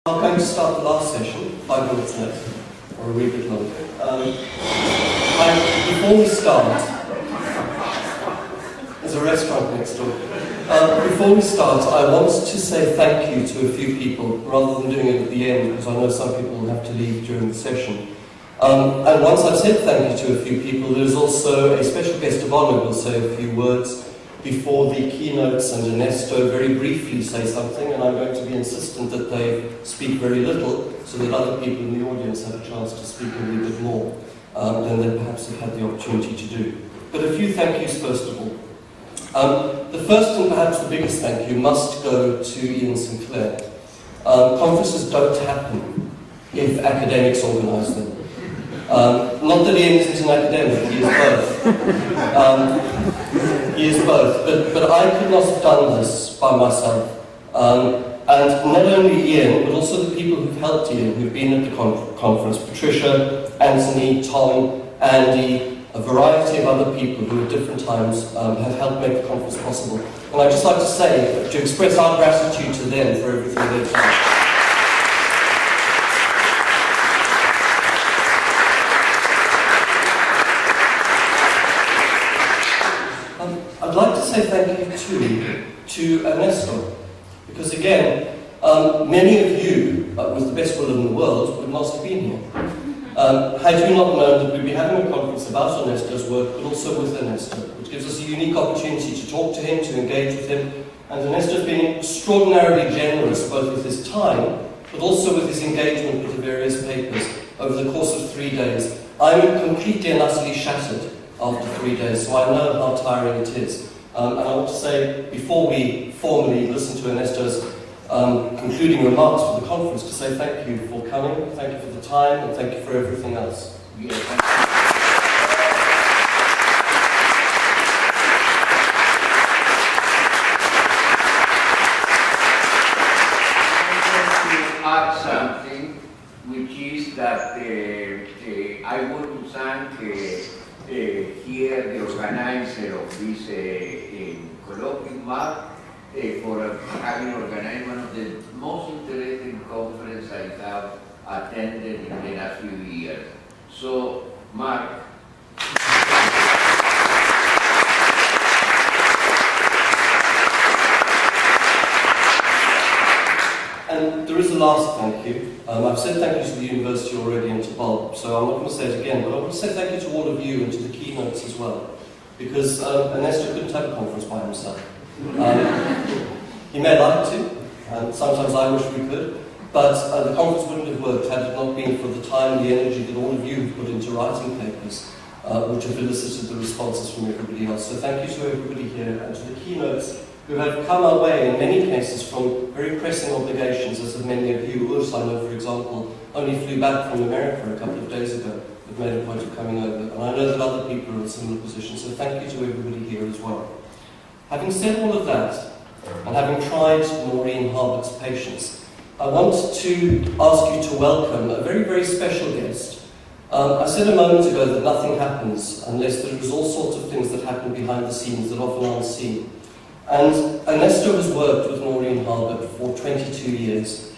I'm going to start the last session, 5 minutes left, or a wee bit longer. Before we start, there's a restaurant next door. Before we start, I want to say thank you to a few people, rather than doing it at the end, because I know some people will have to leave during the session. And once I've said thank you to a few people, there's also a special guest of honour who will say a few words before the keynotes, and Ernesto very briefly say something, and I'm going to be insistent that they speak very little so that other people in the audience have a chance to speak a little bit more than they perhaps have had the opportunity to do. But a few thank yous first of all. The first and perhaps the biggest thank you must go to Ian Sinclair. Conferences don't happen if academics organise them. Not that Ian isn't an academic, he is both. He is both, but I could not have done this by myself. And not only Ian, but also the people who've helped Ian, who've been at the conference, Patricia, Anthony, Tom, Andy, a variety of other people who at different times have helped make the conference possible. And I'd just like to say, to express our gratitude to them for everything they've done. I'd like to say thank you too to Ernesto, because again, many of you, with the best will in the world, would not have been here. Had you not known that we'd be having a conference about Ernesto's work, but also with Ernesto, which gives us a unique opportunity to talk to him, to engage with him, and Ernesto's been extraordinarily generous, both with his time, but also with his engagement with the various papers over the course of 3 days. I'm completely and utterly shattered after 3 days, so I know how tiring it is. And I want to say, before we formally listen to Ernesto's concluding remarks for the conference, to say thank you for coming, thank you for the time, and thank you for everything else. Yeah, thank you. Add something, which is that I want to thank here the organizer of this colloquium, Mark, for having organized one of the most interesting conferences I have attended in the last few years. So, Mark. And there is a last thank you. I've said thank you to the university already and to Bob, so I'm not going to say it again, but I want to say thank you to all of you and to the keynotes as well, because Ernesto couldn't have a conference by himself. He may like to, and sometimes I wish we could, but the conference wouldn't have worked had it not been for the time, the energy that all of you have put into writing papers, which have elicited the responses from everybody else. So thank you to everybody here and to the keynotes who have come our way in many cases from very pressing obligations, as have many of you. Urs, I know, for example, only flew back from America a couple of days ago, but made a point of coming over. And I know that other people are in similar positions, so thank you to everybody here as well. Having said all of that, and having tried Maureen Harbert's patience, I want to ask you to welcome a very, very special guest. I said a moment ago that nothing happens unless there is all sorts of things that happen behind the scenes that often aren't seen. And Ernesto has worked with Maureen Harbert for 22 years.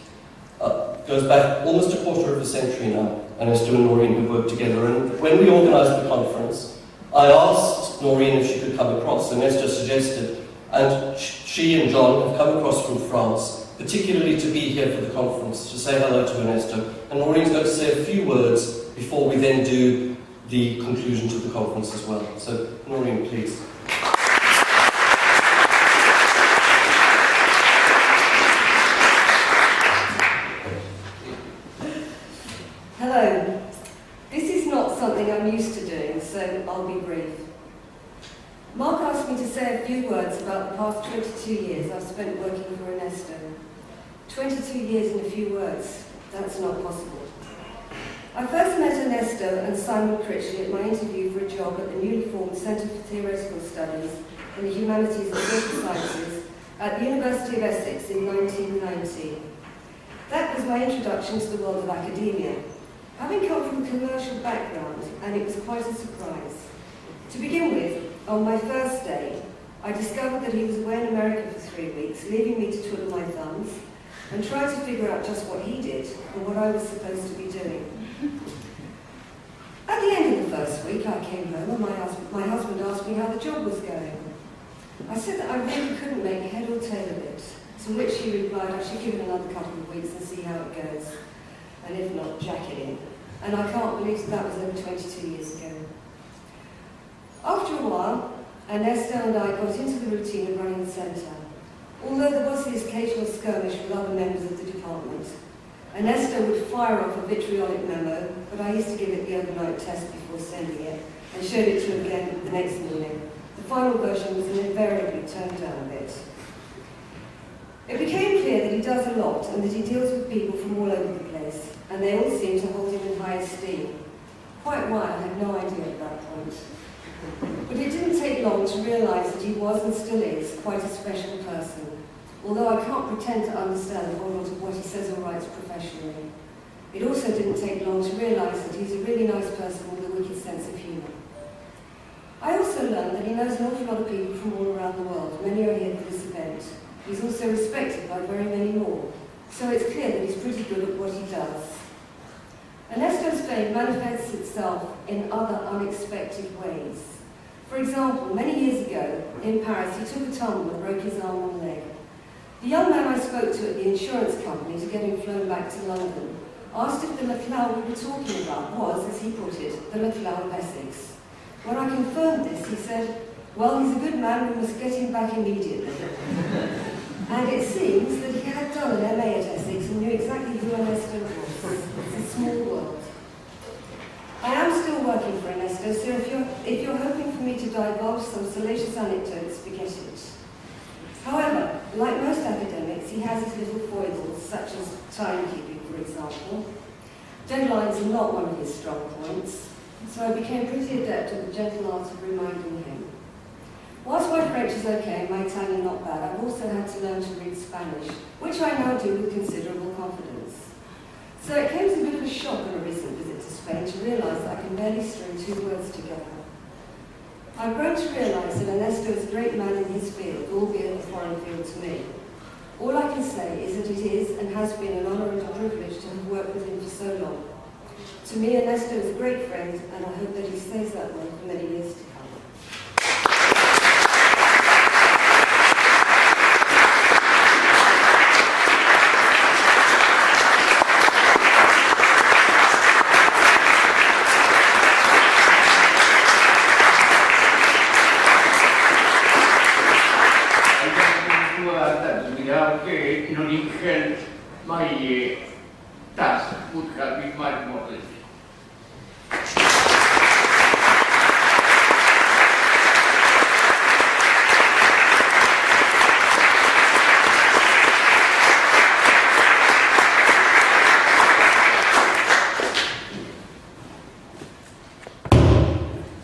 Goes back almost a quarter of a century now. Ernesto and Maureen have worked together. And when we organised the conference, I asked Maureen if she could come across. Ernesto suggested, and she and John have come across from France, particularly to be here for the conference, to say hello to Ernesto. And Maureen's going to say a few words before we then do the conclusion to the conference as well. So, Maureen, please. Hello. This is not something I'm used to doing, so I'll be brief. Mark asked me to say a few words about the past 22 years I've spent working for Ernesto. 22 years in a few words, that's not possible. I first met Ernesto and Simon Critchley at my interview for a job at the newly formed Centre for Theoretical Studies in the Humanities and Social Sciences at the University of Essex in 1990. That was my introduction to the world of academia. Having come from a commercial background, and it was quite a surprise. To begin with, on my first day, I discovered that he was away in America for 3 weeks, leaving me to twiddle my thumbs, and tried to figure out just what he did and what I was supposed to be doing. At the end of the first week, I came home and my husband asked me how the job was going. I said that I really couldn't make head or tail of it, to which he replied I should give it another couple of weeks and see how it goes, and if not, jack it in. And I can't believe that was over 22 years ago. After a while, Ernesto and I got into the routine of running the centre. Although there was this occasional skirmish with other members of the department, Ernesto would fire off a vitriolic memo, but I used to give it the overnight test before sending it, and showed it to him again the next morning. The final version was invariably toned down a bit. It became clear that he does a lot, and that he deals with people from all over the place, and they all seem to hold him in high esteem. Quite why, I had no idea at that point. But it didn't take long to realise that he was and still is quite a special person, although I can't pretend to understand a whole lot of what he says or writes professionally. It also didn't take long to realise that he's a really nice person with a wicked sense of humour. I also learned that he knows an awful lot of people from all around the world. Many are here for this event. He's also respected by very many more, so it's clear that he's pretty good at what he does. Ernesto's fame manifests itself in other unexpected ways. For example, many years ago, in Paris, he took a tumble and broke his arm and leg. The young man I spoke to at the insurance company to get him flown back to London asked if the Laclau we were talking about was, as he put it, the Laclau of Essex. When I confirmed this, he said, "Well, he's a good man, we must get him back immediately." And it seems that he had done an MA at Essex and knew exactly who Ernesto was. It's a small world. I am still working for Ernesto, so if you're hoping for me to divulge some salacious anecdotes, forget it. However, like most academics, he has his little foibles, such as timekeeping, for example. Deadlines are not one of his strong points, so I became pretty adept at the gentle art of reminding him. Whilst my French is okay and my Italian not bad, I've also had to learn to read Spanish, which I now do with considerable confidence. So it came as a bit of a shock on a recent visit to Spain to realise that I can barely string two words together. I've grown to realise that Ernesto is a great man in his field, albeit a foreign field to me. All I can say is that it is and has been an honour and a privilege to have worked with him for so long. To me, Ernesto is a great friend, and I hope that he stays that way for many years to come. In origen, my task would have been much more difficult.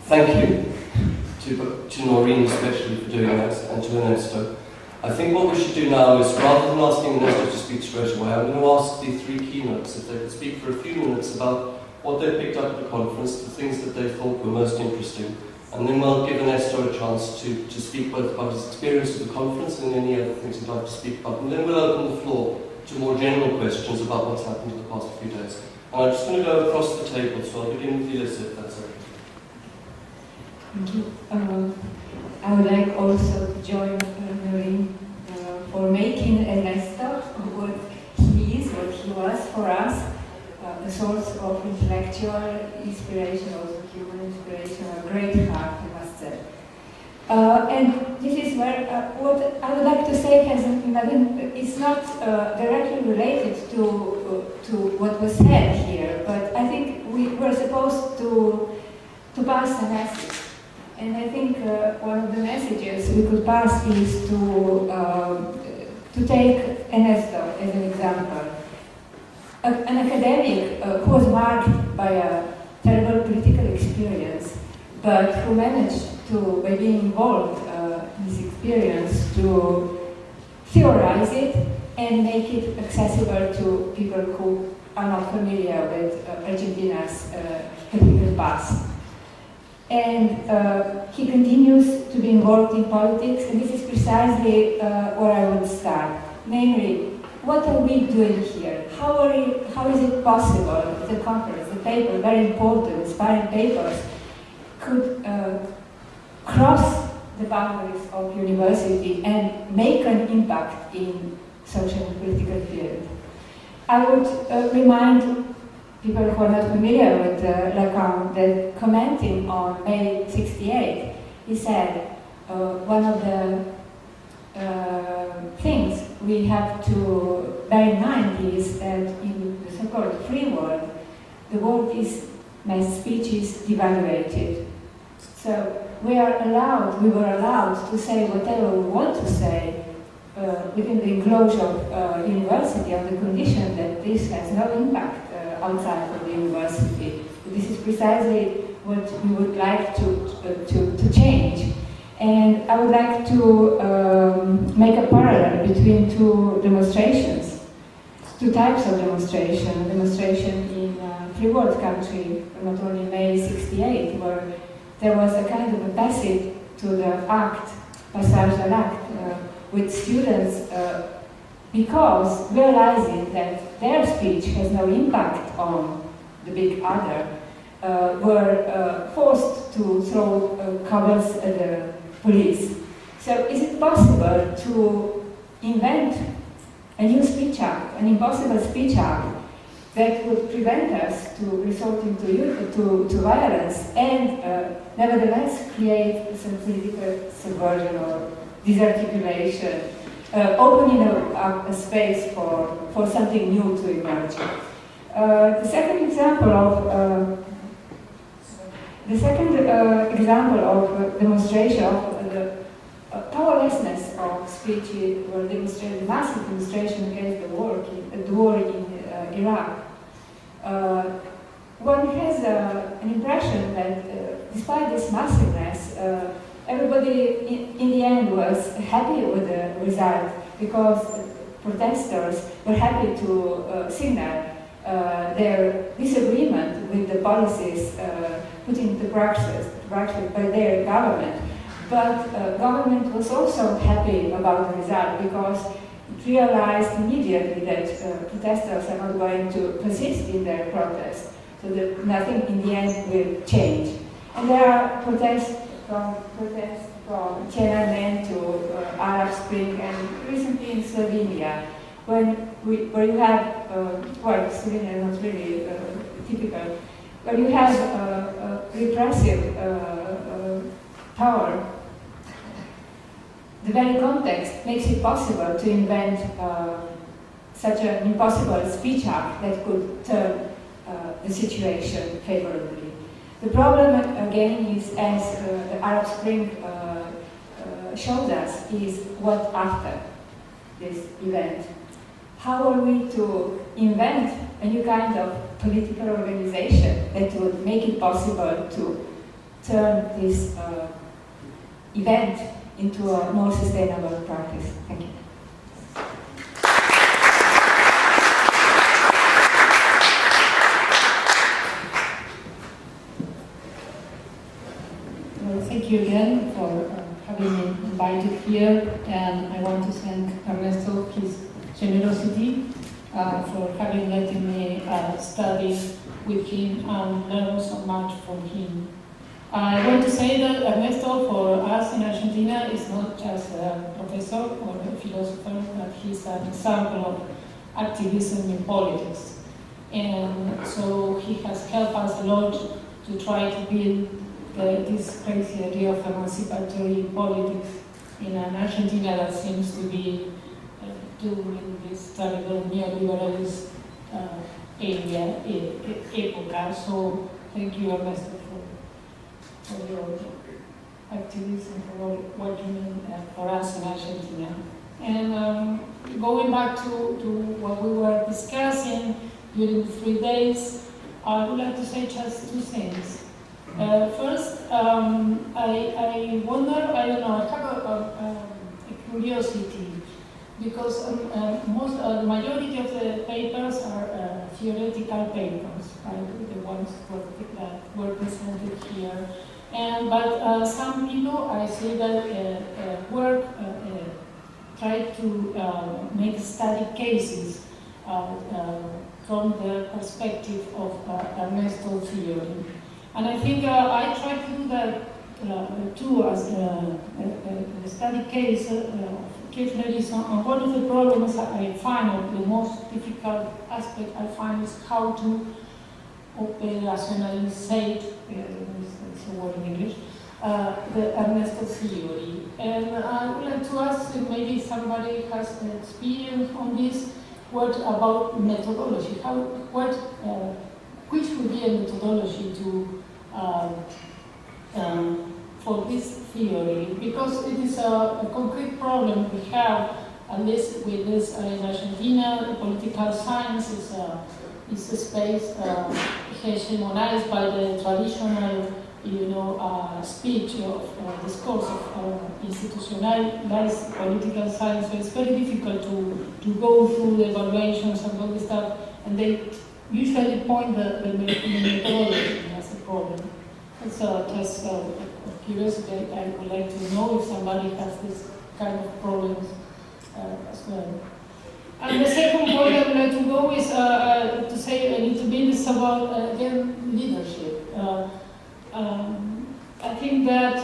Thank you to Noreen especially for doing that, and to Ernesto. I think what we should do now is, rather than asking Ernesto to speak straight away, I'm going to ask the three keynotes if they could speak for a few minutes about what they picked up at the conference, the things that they thought were most interesting, and then we'll give Ernesto a chance to speak both about his experience of the conference and any other things he'd like to speak about, and then we'll open the floor to more general questions about what's happened in the past few days. And I'm just going to go across the table, so I'll begin with Elisa, if that's okay. Thank you. I would like also to join Noreen for making Ernesto what he is, what he was for us, a source of intellectual inspiration, also human inspiration, a great heart, I must say. And this is where what I would like to say it's not directly related to what was said here, but I think we were supposed to pass a message. And I think one of the messages we could pass is to take Ernesto as an example. An academic who was marked by a terrible political experience, but who managed to, by being involved in this experience, to theorize it and make it accessible to people who are not familiar with Argentina's political past. And he continues to be involved in politics, and this is precisely where I would start. Namely, what are we doing here? How is it possible the conference, the paper, very important, inspiring papers, could cross the boundaries of university and make an impact in social and political field? I would remind people who are not familiar with Laclau that commenting on May 68, he said one of the things we have to bear in mind is that in the so-called free world, the word is, my speech is devaluated. So we were allowed to say whatever we want to say within the enclosure of university on the condition that this has no impact outside of the university. This is precisely what we would like to change. And I would like to make a parallel between two demonstrations, two types of demonstration. Demonstration in free world country, not only May 68, where there was a kind of a passage to the act, passage de l'acte, with students because realizing that their speech has no impact on the big other, were forced to throw covers at the police. So is it possible to invent a new speech act, an impossible speech act, that would prevent us to resorting to violence and nevertheless create some political subversion or disarticulation, opening up a space for something new to emerge. The second example of demonstration of the powerlessness of speech were demonstrated, massive demonstration against the war in Iraq. One has an impression that despite this massiveness, everybody in the end was happy with the result because protesters were happy to signal their disagreement with the policies put into practice by their government. But government was also happy about the result because it realized immediately that protesters are not going to persist in their protest, so that nothing in the end will change. And there are protests from Tiananmen to Arab Spring, and recently in Slovenia, where you have, well, Slovenia is not really typical, where you have repressive power. The very context makes it possible to invent such an impossible speech act that could turn the situation favorably. The problem, again, is, as the Arab Spring showed us, is what after this event. How are we to invent a new kind of political organization that would make it possible to turn this event into a more sustainable practice? Thank you. Well, thank you again for having me invited here, and I want to thank Ernesto for his generosity for having let me study with him and learn so much from him. I want to say that Ernesto, for us in Argentina, is not just a professor or a philosopher, but he's an example of activism in politics. And so he has helped us a lot to try to build this crazy idea of emancipatory politics in an Argentina that seems to be doing this terrible neoliberalist epoca. So thank you, Ernesto, for your activism, for what you mean for us in Argentina. And going back to what we were discussing during the 3 days, I would like to say just two things. First, I wonder, I don't know, I have a curiosity, because the majority of the papers are theoretical papers, right? The ones that were presented here. But some people, I see that work tried to make study cases from the perspective of Ernesto theory. And I think I tried to do that too as a study case of Kirchnerism. And one of the problems I find, or the most difficult aspect I find, is how to operationalize, it's a word in English, the Ernesto theory. And I would like to ask if maybe somebody has experience on this. What about methodology? Which would be a methodology to for this theory? Because it is a concrete problem we have, at least with this in Argentina. Political science is a space hegemonized by the traditional, speech of discourse of institutionalized political science. So it's very difficult to go through the evaluations and all this stuff, and they usually point the methodology as a problem. And so just of curiosity, I would like to know if somebody has this kind of problems as well. And the second point I would like to go is to say a little bit is about, again, leadership. I think that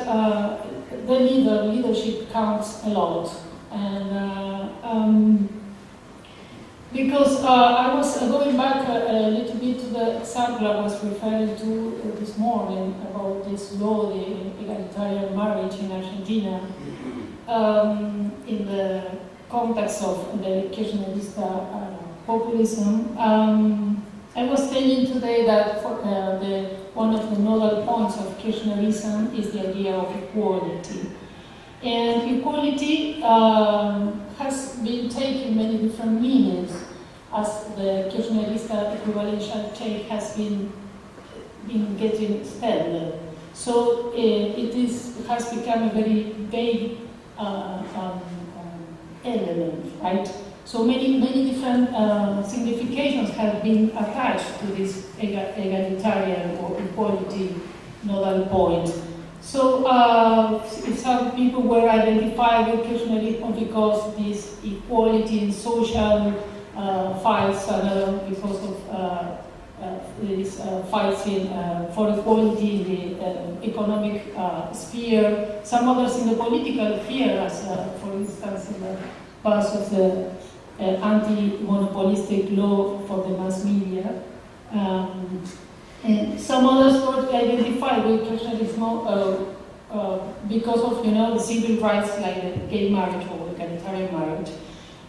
the leadership counts a lot. And because I was going back a little bit to the example I was referring to this morning about this law, the egalitarian marriage in Argentina, in the context of the Kirchnerista populism. I was telling today that one of the nodal points of Kirchnerism is the idea of equality. And equality has been taken many different meanings, as the Kirchnerista equivalential take has been getting extended. So it has become a very vague element, right? So many different significations have been attached to this egalitarian or equality nodal point. So some people were identified with Kirchnerism because this equality in social fights, because of these fights for equality in the economic sphere. Some others in the political sphere, as for instance in the past of the anti-monopolistic law for the mass media. And some others were identified with Kirchnerism because of the civil rights like gay marriage or egalitarian marriage.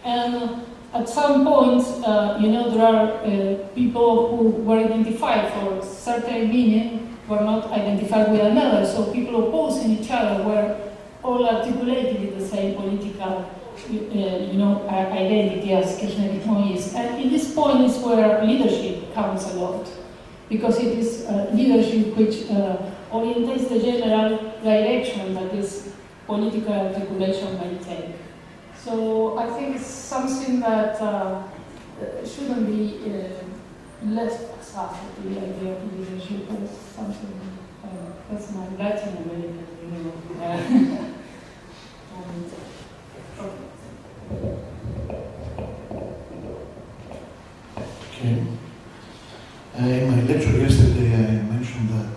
And at some point, there are people who were identified for certain meaning were not identified with another. So people opposing each other were all articulated in the same political identity as Kirchnerism is. And in this point is where leadership counts a lot, because it is leadership which orientates the general direction that this political articulation may take. So I think it's something that shouldn't be left aside, the idea of leadership as something, that's my Latin American, Okay. In my lecture yesterday, I mentioned that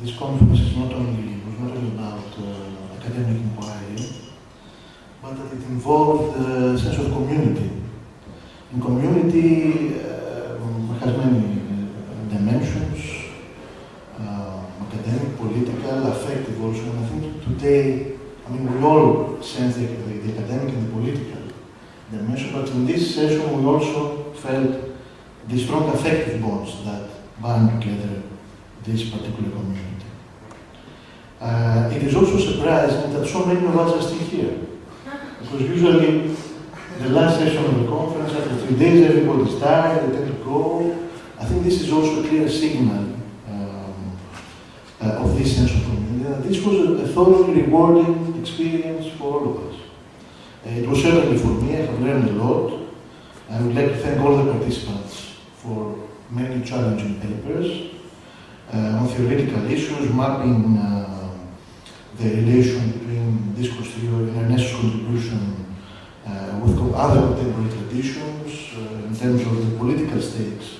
this conference was not only about academic inquiry, but that it involved a sense of community. And community has many dimensions, academic, political, affective also. And I think today, we all sense the academic and the political dimension, but in this session we also felt the strong affective bonds that bind together this particular community. It is also surprising that so many of us are still here, because usually the last session of the conference, after 3 days, everybody's tired, they tend to go. I think this is also a clear signal of this sense of community. This was a thoroughly rewarding experience for all of us. It was certainly for me. I have learned a lot. I would like to thank all the participants for many challenging papers on theoretical issues, mapping the relation between discourse theory and Ernesto's contribution with other contemporary traditions in terms of the political stakes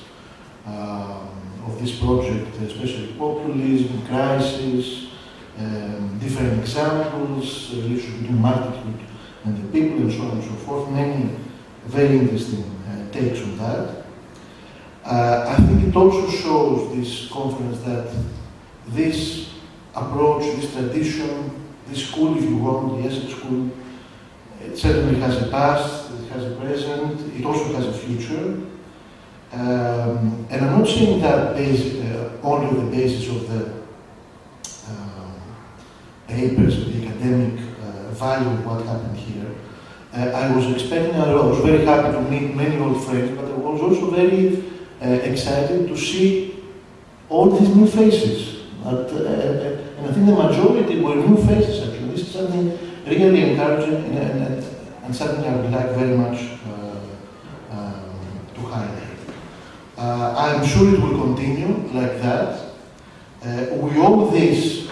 of this project, especially populism, crisis, different examples, the relation between multitude and the people, and so on and so forth. Many very interesting takes on that. I think it also shows, this conference, that this approach, this tradition, this school, if you want, the Essex School, it certainly has a past, it has a present, it also has a future. And I'm not saying that only on the basis of the papers, the academic value of what happened here. I was expecting, I was very happy to meet many old friends, but I was also very excited to see all these new faces. And I think the majority were new faces, actually. This is something really encouraging and something I would like very much to highlight. I'm sure it will continue like that. We owe this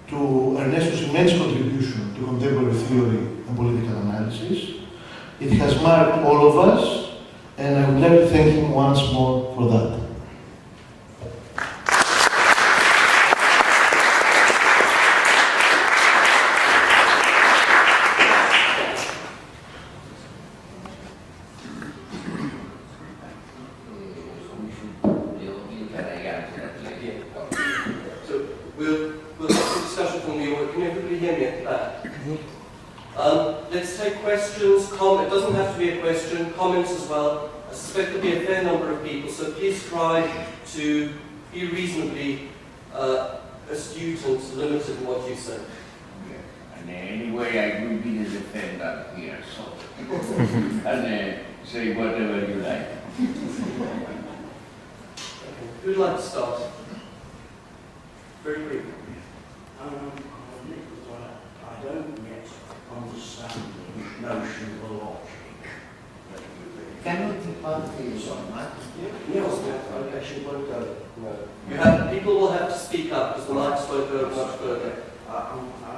to Ernesto's immense contribution to contemporary theory and political analysis. It has marked all of us, and I would like to thank him once more for that. Let's take questions, it doesn't have to be a question, comments as well. I suspect there'll be a fair number of people, so please try to be reasonably astute and limited in what you say. Yeah. And anyway, I will be the defendant here, so and say whatever you like. Okay. Who'd like to start? Very briefly. I don't yet understand the notion of logic. Cannot be part of the Yes, actually won't go. No. People will have to speak up because the mics won't go much further. I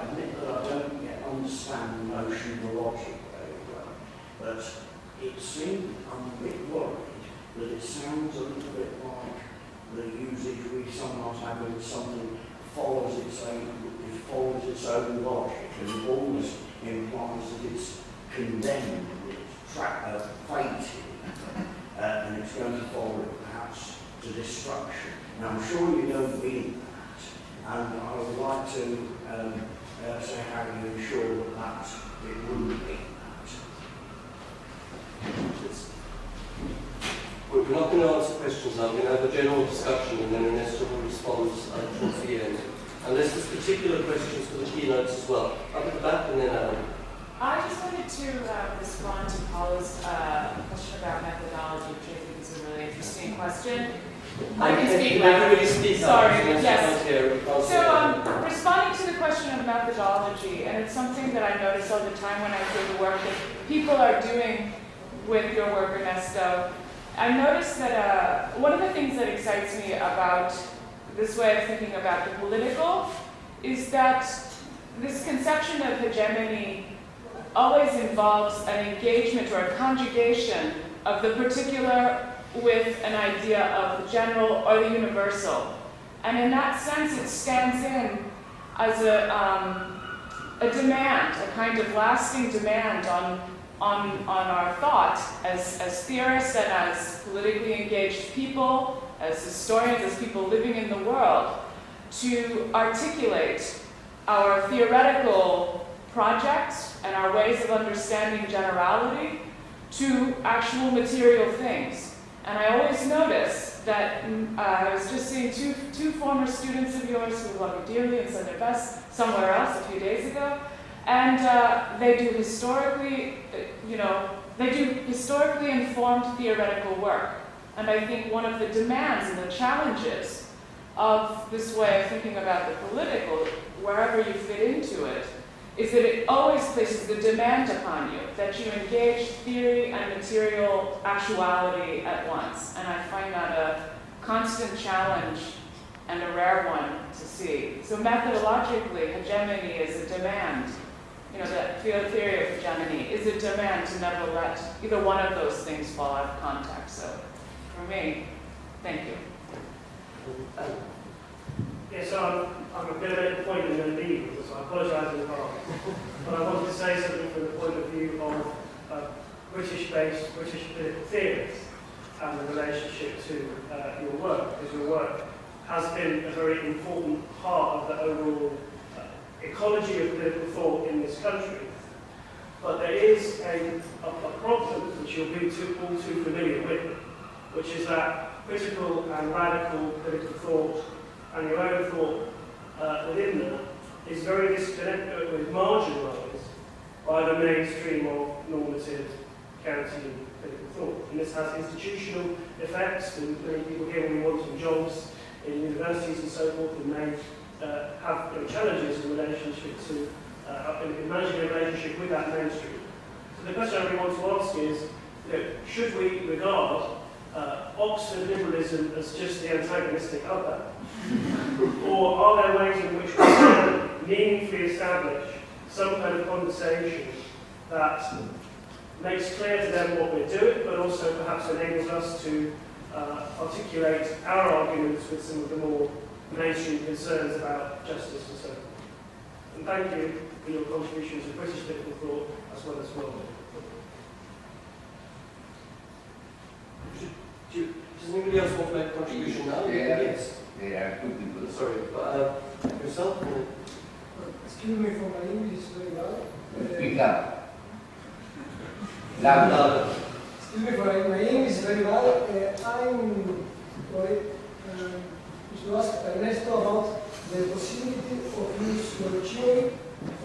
admit that I don't yet understand the notion of logic very well, but it seems, I'm a bit worried that it sounds a little bit like the usage we sometimes have when something follows its own logic, and it almost implies that it's condemned, it's fated, and it's going to follow it perhaps to destruction. Now, I'm sure you don't mean that, and I would like to say how you ensure that it wouldn't mean that. We're not going to answer questions now. We're going to have a general discussion, and then Ernesto will respond towards the end. Unless there's particular questions for the keynotes as well. Up at the back and then Adam. I just wanted to respond to Paula's question about methodology, which I think is a really interesting question. I can speak everybody speak Sorry, up. yes. So responding to the question of methodology, and it's something that I notice all the time when I do the work that people are doing with your work, Ernesto. I noticed that one of the things that excites me about this way of thinking about the political is that this conception of hegemony always involves an engagement or a conjugation of the particular with an idea of the general or the universal. And in that sense, it stands in as a demand, a kind of lasting demand on our thought as theorists and as politically engaged people, as historians, as people living in the world, to articulate our theoretical projects and our ways of understanding generality to actual material things. And I always notice that I was just seeing two former students of yours who love you dearly and said their best somewhere else a few days ago, and they do historically informed theoretical work. And I think one of the demands and the challenges of this way of thinking about the political, wherever you fit into it, is that it always places the demand upon you that you engage theory and material actuality at once. And I find that a constant challenge and a rare one to see. So methodologically, hegemony is a demand. You know, that theory of hegemony is a demand to never let either one of those things fall out of context. So for me, thank you. Yes, I'm going to make a point and then leave, so I apologise in advance. But I wanted to say something from the point of view of British-based, British political theories and the relationship to your work, because your work has been a very important part of the overall ecology of political thought in this country. But there is a problem which you'll be all too familiar with, which is that critical and radical political thought and your own thought within that is very disconnected, with marginalised by the mainstream of normative county political thought. And this has institutional effects, and many people here will be wanting jobs in universities and so forth, and may have challenges in relationship to in managing a relationship with that mainstream. So the question I really want to ask is, should we regard Oxford liberalism as just the antagonistic other? Or are there ways in which we can meaningfully establish some kind of conversation that makes clear to them what we're doing, but also perhaps enables us to articulate our arguments with some of the more mainstream concerns about justice and so forth? And thank you for your contributions to British political thought as well as world. Does anybody else want to make a contribution now? Yes. There are two people. Sorry, but yourself? Excuse me for my English very well. Speak up. Louder. Excuse me for my English very well. I'm worried to ask Ernesto about the possibility of use your theory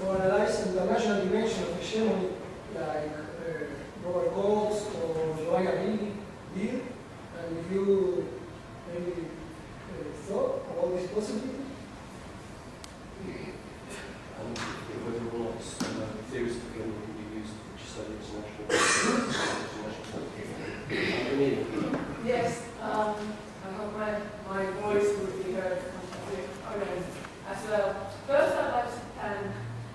for analyzing the national dimension of hegemony, like Robert Coates or Joanna Bill, and if you maybe thought about this possibility? Whether or not theories of hegemony can be used to study international. Yes, I hope my voice will be heard as well. First, I'd like to thank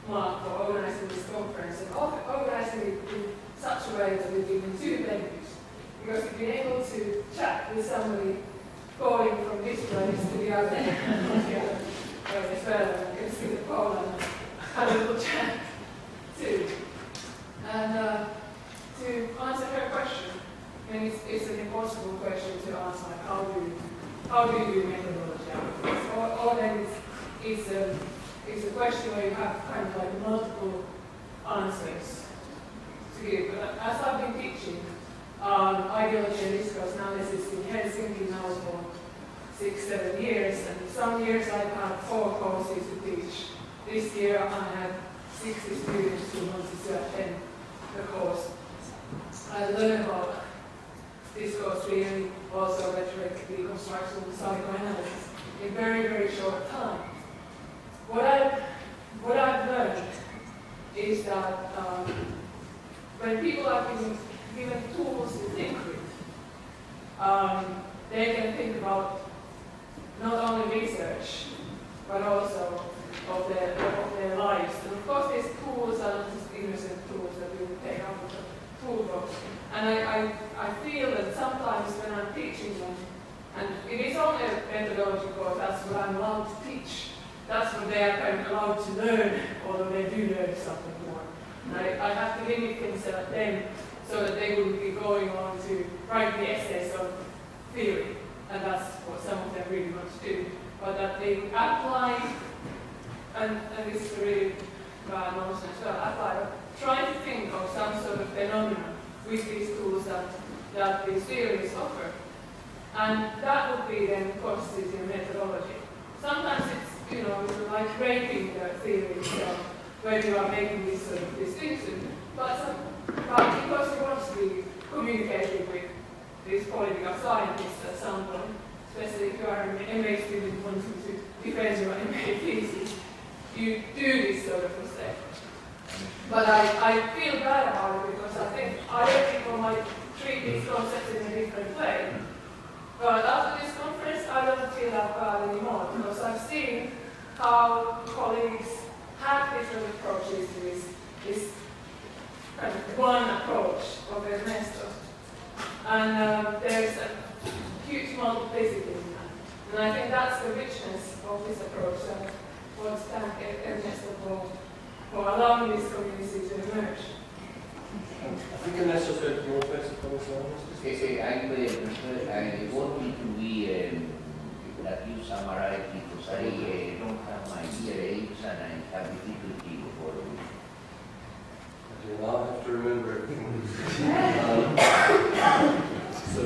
Mark for organising this conference and organising it in such a way that we've given two venues. Because we've been able to chat with somebody going from this place to the other, as well, and I can see the pole and have a little chat too. And to answer her question, I mean, it's an impossible question to answer. Like, how do you do methodology? Or then it's a question where you have kind of like multiple answers to give. But as I've been teaching ideology and discourse analysis in Helsinki now for 6-7 years, and some years I've had 4 courses to teach. This year I had 60 students who wanted to attend the course. I learned about discourse theory, also rhetoric, deconstruction, psychoanalysis in very, very short time. What I've learned is that when people are given tools to think with, they can think about not only research, but also of their lives. And of course, these tools are not just innocent tools that we would take out of the toolbox. And I feel that sometimes when I'm teaching them, and it is only a methodology course, that's what I'm allowed to teach. That's what they are kind of allowed to learn, although they do learn something more. And I have to limit things at them so that they will be going on to write the essays on theory, and that's what some of them really want to do. But that they apply, and this is a really bad notion as well, apply, try to think of some sort of phenomenon with these tools that these theories offer. And that would be then constituting methodology. Sometimes it's, like breaking the theory itself, where you are making this sort of distinction, but because you want to be communicating with these political scientists at some point, especially if you are an MA student wanting to defend your MA thesis, you do this sort of mistake. But I feel bad about it because I think other people might treat these concepts in a different way. But after this conference, I don't feel that bad anymore, because I've seen how colleagues have different approaches to this kind of one approach of Ernesto. And there's a huge multiplicity in that. And I think that's the richness of this approach. And I want to thank Ernesto for allowing this community to emerge. I think Ernesto's going to be more basic comments on this. I want you to be that you summarize, because I don't have my earaches and I have difficulty following. I'll have to remember everything. So,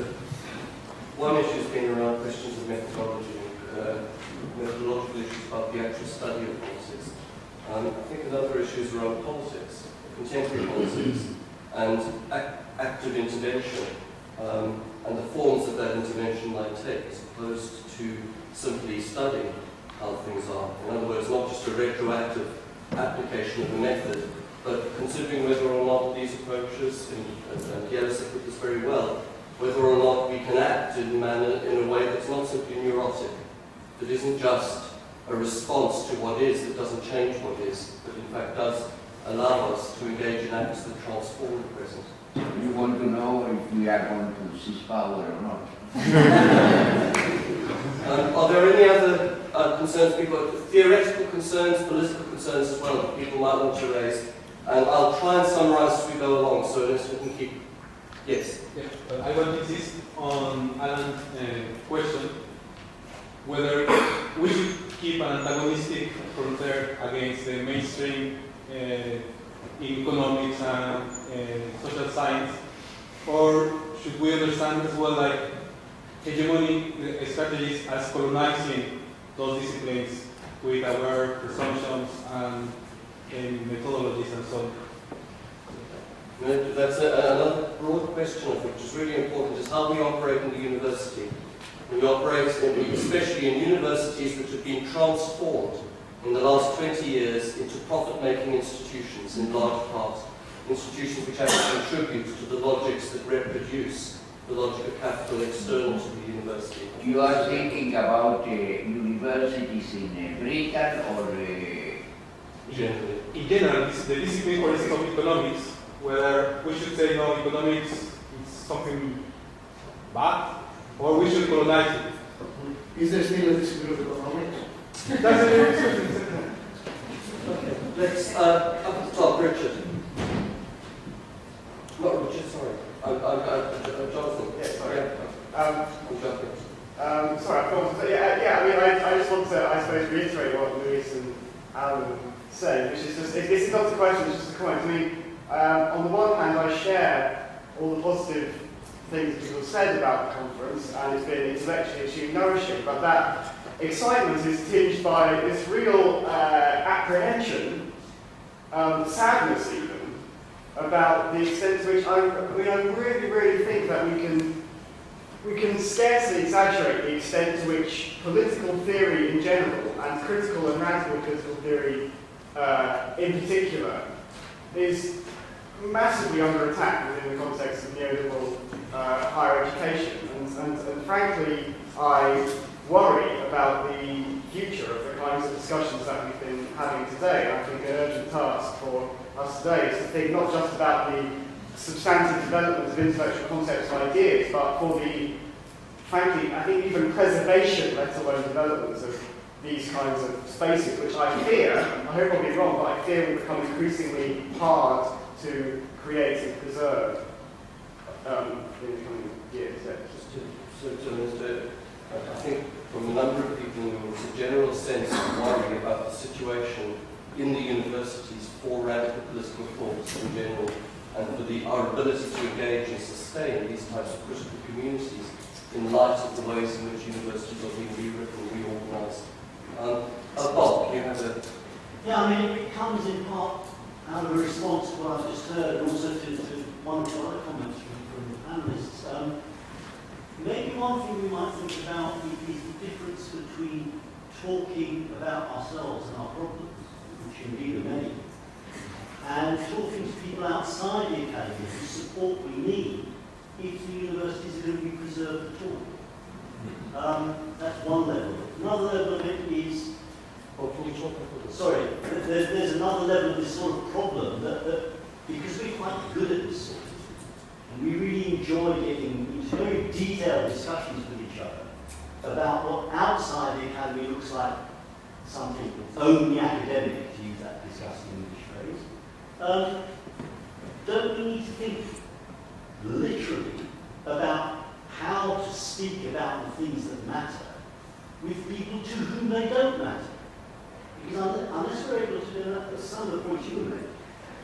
one issue has been around questions of methodology, methodological issues about the actual study of politics. I think another issue is around politics, contemporary politics, and active intervention, and the forms that that intervention might take, as opposed to simply studying how things are. In other words, not just a retroactive application of a method, but considering whether or not these approaches, and Yelisa put this very well, whether or not we can act in a way that's not simply neurotic, that isn't just a response to what is, that doesn't change what is, but in fact does allow us to engage in acts that transform the present. You want to know if we are going to seize power or not? Are there any other concerns, people, theoretical concerns, political concerns as well, that people might want to raise? And I'll try and summarize as we go along, so that we can keep. Yes? Yeah, I want to insist on Alan's question, whether we should keep an antagonistic frontier against the mainstream in economics and social science, or should we understand as well like hegemonic strategies as colonizing those disciplines with our presumptions and methodologies and so on? That's another broad question, which is really important, is how we operate in the university. We operate, especially in universities which have been transformed in the last 20 years into profit-making institutions in large part, institutions which actually contribute to the logics that reproduce the logic of capital external to the university. You are thinking about universities in Britain or generally? In general, the discipline, for instance, of economics, whether we should say no, economics is something bad, or we should colonize it. Is there still a discipline of economics? That's a very interesting. Okay, let's, up at the top, Richard. Not Richard, sorry. Jonathan. Yeah, sorry. I'm jumping. Sorry, I thought, yeah, I mean, I just want to, I suppose, reiterate what Luis and Alan said, which is just, this is not a question, it's just a comment. I mean, on the one hand, I share all the positive things people have said about the conference, and it's been intellectually achieved nourishing, but that excitement is tinged by this real apprehension, sadness even, about the extent to which I really think that we can scarcely exaggerate the extent to which political theory in general, and critical and radical political theory in particular, is massively under attack within the context of neoliberal higher education. And frankly, I worry about the future of the kinds of discussions that we've been having today. I think an urgent task for us today is to think not just about the substantive development of intellectual concepts and ideas, but for the, frankly, I think even preservation, let alone development of these kinds of spaces, which I fear, I hope I'll be wrong, but I fear will become increasingly hard to create and preserve in the coming years. Yeah. I think from a number of people, there's a general sense of worry about the situation in the universities for radical political thoughts in general, and for our ability to engage and sustain these types of critical communities in light of the ways in which universities are being rewritten, reorganised. Bob, you have a... Yeah, I mean, it comes in part out of a response to what I've just heard, and also to one or two other comments from the panellists. Maybe one thing we might think about is the difference between talking about ourselves and our problems, which indeed are many, and talking to people outside the academy whose support we need if the universities are going to be preserved at all. That's one level. Another level of it is, sorry, there's another level of this sort of problem that because we're quite good at this sort of thing, and we really enjoy getting into very detailed discussions with each other about what outside the academy looks like something only academic, to use that disgusting English phrase. Don't we need to think literally about how to speak about the things that matter with people to whom they don't matter? Because unless we're able to do that, that's some of the points you make.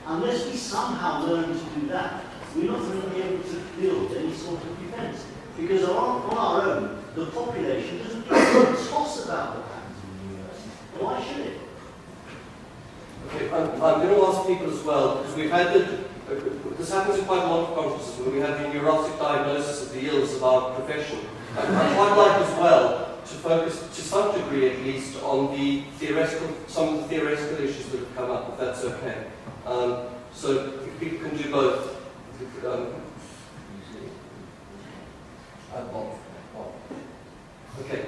Unless we somehow learn to do that, we're not going to be able to build any sort of defence. Because on our own, the population doesn't give a toss about what happens in the university. Why should it? Okay, I'm going to ask people as well, because we've had this happens in quite a lot of conferences where we have the neurotic diagnosis of the ills of our profession. I'd quite like as well to focus, to some degree at least, on the some of the theoretical issues that have come up, if that's okay. So if people can do both. Okay.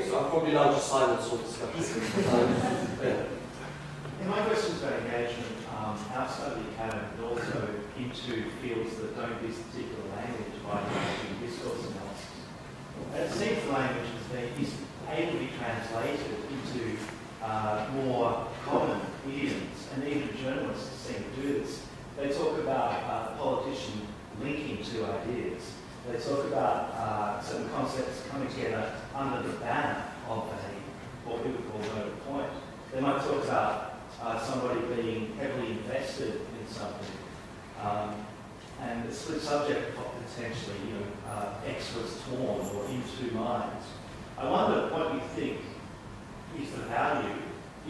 So I'm probably now just silence or discussion. Yeah, my question is about engagement outside of the academy, but also into fields that don't use particular language by using discourse analysis. And it seems the language is able to be translated into more common idioms, and even journalists seem to do this. They talk about a politician linking two ideas. They talk about certain concepts coming together under the banner of what we would call mode of point. They might talk about somebody being heavily invested in something, and the split subject potentially, experts torn or in two minds. I wonder what you think is the value.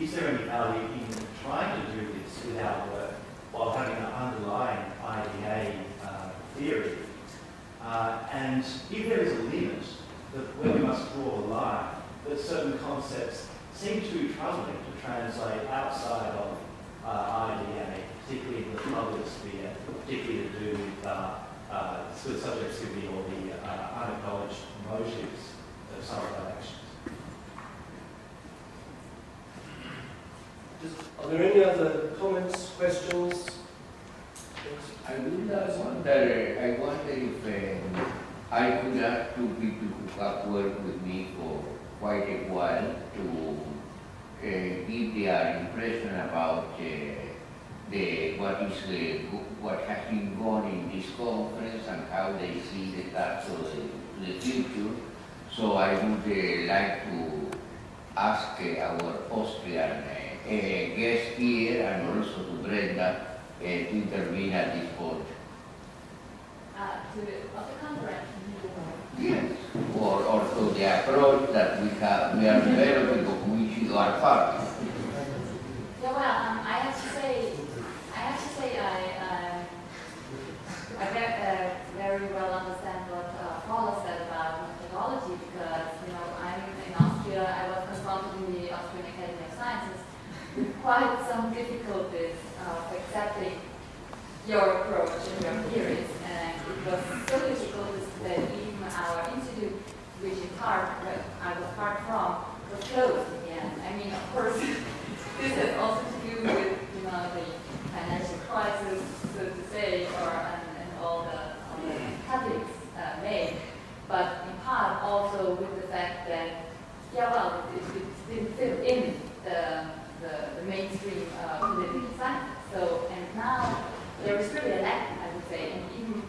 Is there any value in trying to do this without work while having an underlying IDA theory? And if there is a limit where we must draw a line, that certain concepts seem to be troubling to translate outside of IDA, particularly in the public sphere, particularly to do with split subjectivity or the unacknowledged motives of some of our actions. Are there any other comments, questions? I wonder if I could ask two people who have worked with me for quite a while to give their impression about what has been going in this conference and how they see the task of the future. So I would like to ask our Austrian guest here and also to Brenda to intervene at this point. Of the conference? Yes, or to the approach that we are developing, of which you are part. Yeah, well, I have to say, I very well understand what Paula said about methodology because, I'm in Austria. I was confronted in the Austrian Academy of Sciences with quite some difficulties of accepting your approach and your theories, and it was so difficult that even our institute, which in part I was part from, was closed in the end. I mean, of course, this has also to do with the financial crisis, so to say, and all the cuttings made, but in part also with the fact that it didn't fit in the mainstream political science. So, and now there is really a lack, I would say, and even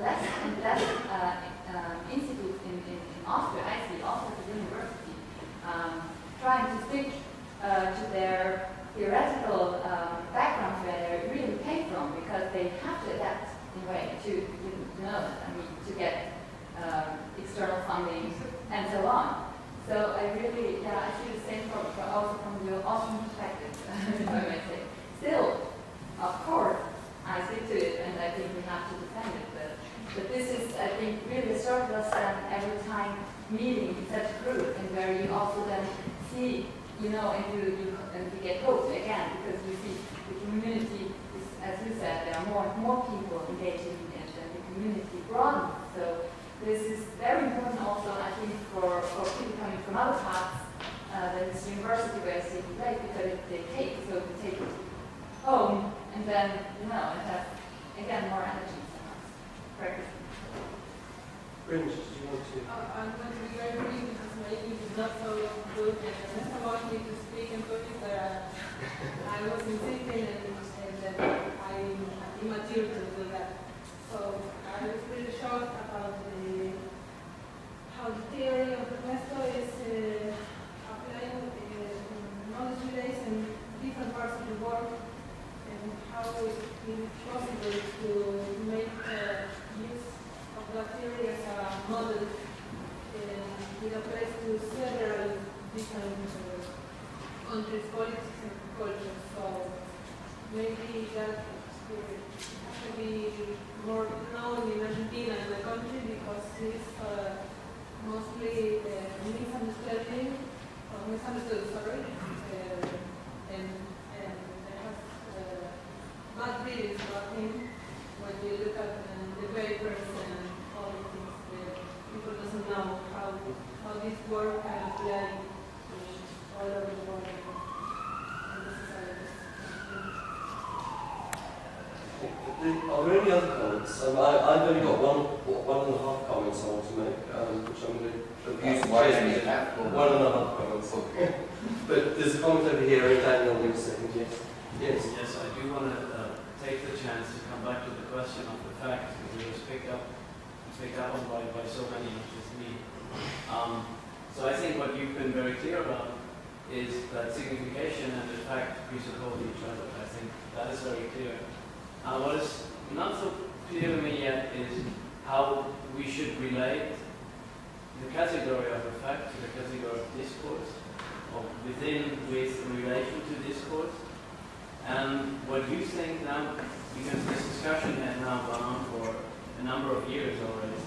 less and less institutes in Austria, I see, also at the university, trying to stick to their theoretical background where they really came from, because they have to adapt in a way to, to get external funding and so on. So I really, I see the same also from the Austrian perspective, if I may say. Still, of course, I stick to it, and I think we have to defend it. But this is, I think, really a surplus every time meeting in such a group, and where you also then see, and you get hope again, because you see the community is, as you said, there are more people engaging in it, and the community broadens. So this is very important for people coming from other parts, that it's university-based taking place because they take it home, and then, and have, again, more energy. Correct. Brent, do you want to? I'm going to be very brief because my English is not so good, and Ernesto wants me to speak in Portuguese, but I was insisting and I'm immature to do that. So I was pretty shocked about how the theory of Ernesto is applying knowledge relays in different parts of the world, and how it is possible to make use of that theory as a model with applies to several different countries, politics and cultures. So maybe that has to be more known in Argentina and the country because it's mostly misunderstood, and there has bad readings about him when you look at the papers and all the things that people doesn't know how this work can apply all over the world and the societies. Are there any other comments? I've only got one and a half comments I want to make, which I'm going to abuse the chase with. 1.5 comments. But there's a comment over here, and Daniel in a second, yes. Yes. Yes, I do want to take the chance to come back to the question of the fact, because it was picked up on by so many, not just me. So I think what you've been very clear about is that signification and the fact presuppose each other. I think that is very clear. What is not so clear to me yet is how we should relate the category of effect to the category of discourse, or with relation to discourse. And what you think now, because this discussion has now gone on for a number of years already,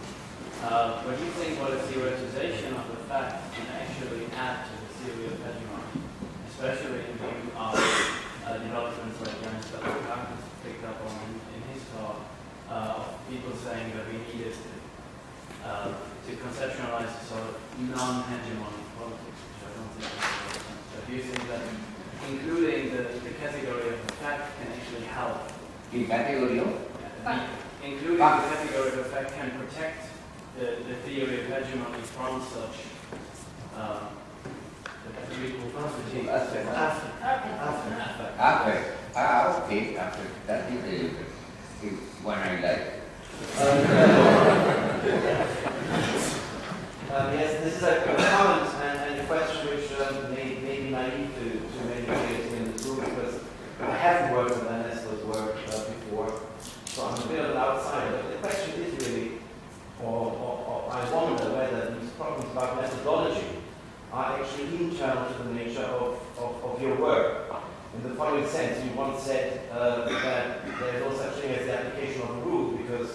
what you think what a theoretization of the fact can actually add to the theory of hegemony, especially in view of developments like Ernesto Laclau picked up on in his talk, of people saying that we needed to conceptualize a sort of non-hegemonic politics, which I don't think makes a lot of sense. But do you think that including the category of the fact can actually help? The category of? Including the category of effect can protect the theory of hegemony from such Affect. That is the one I like. Yes, this is a comment and a question which may be naive to many of in the room, because I haven't worked with Ernesto's work before, so I'm a bit of an outsider. But the question is really, or I wonder whether these problems about methodology are actually internal to the nature of your work. In the following sense, you once said that there is no such thing as the application of a rule, because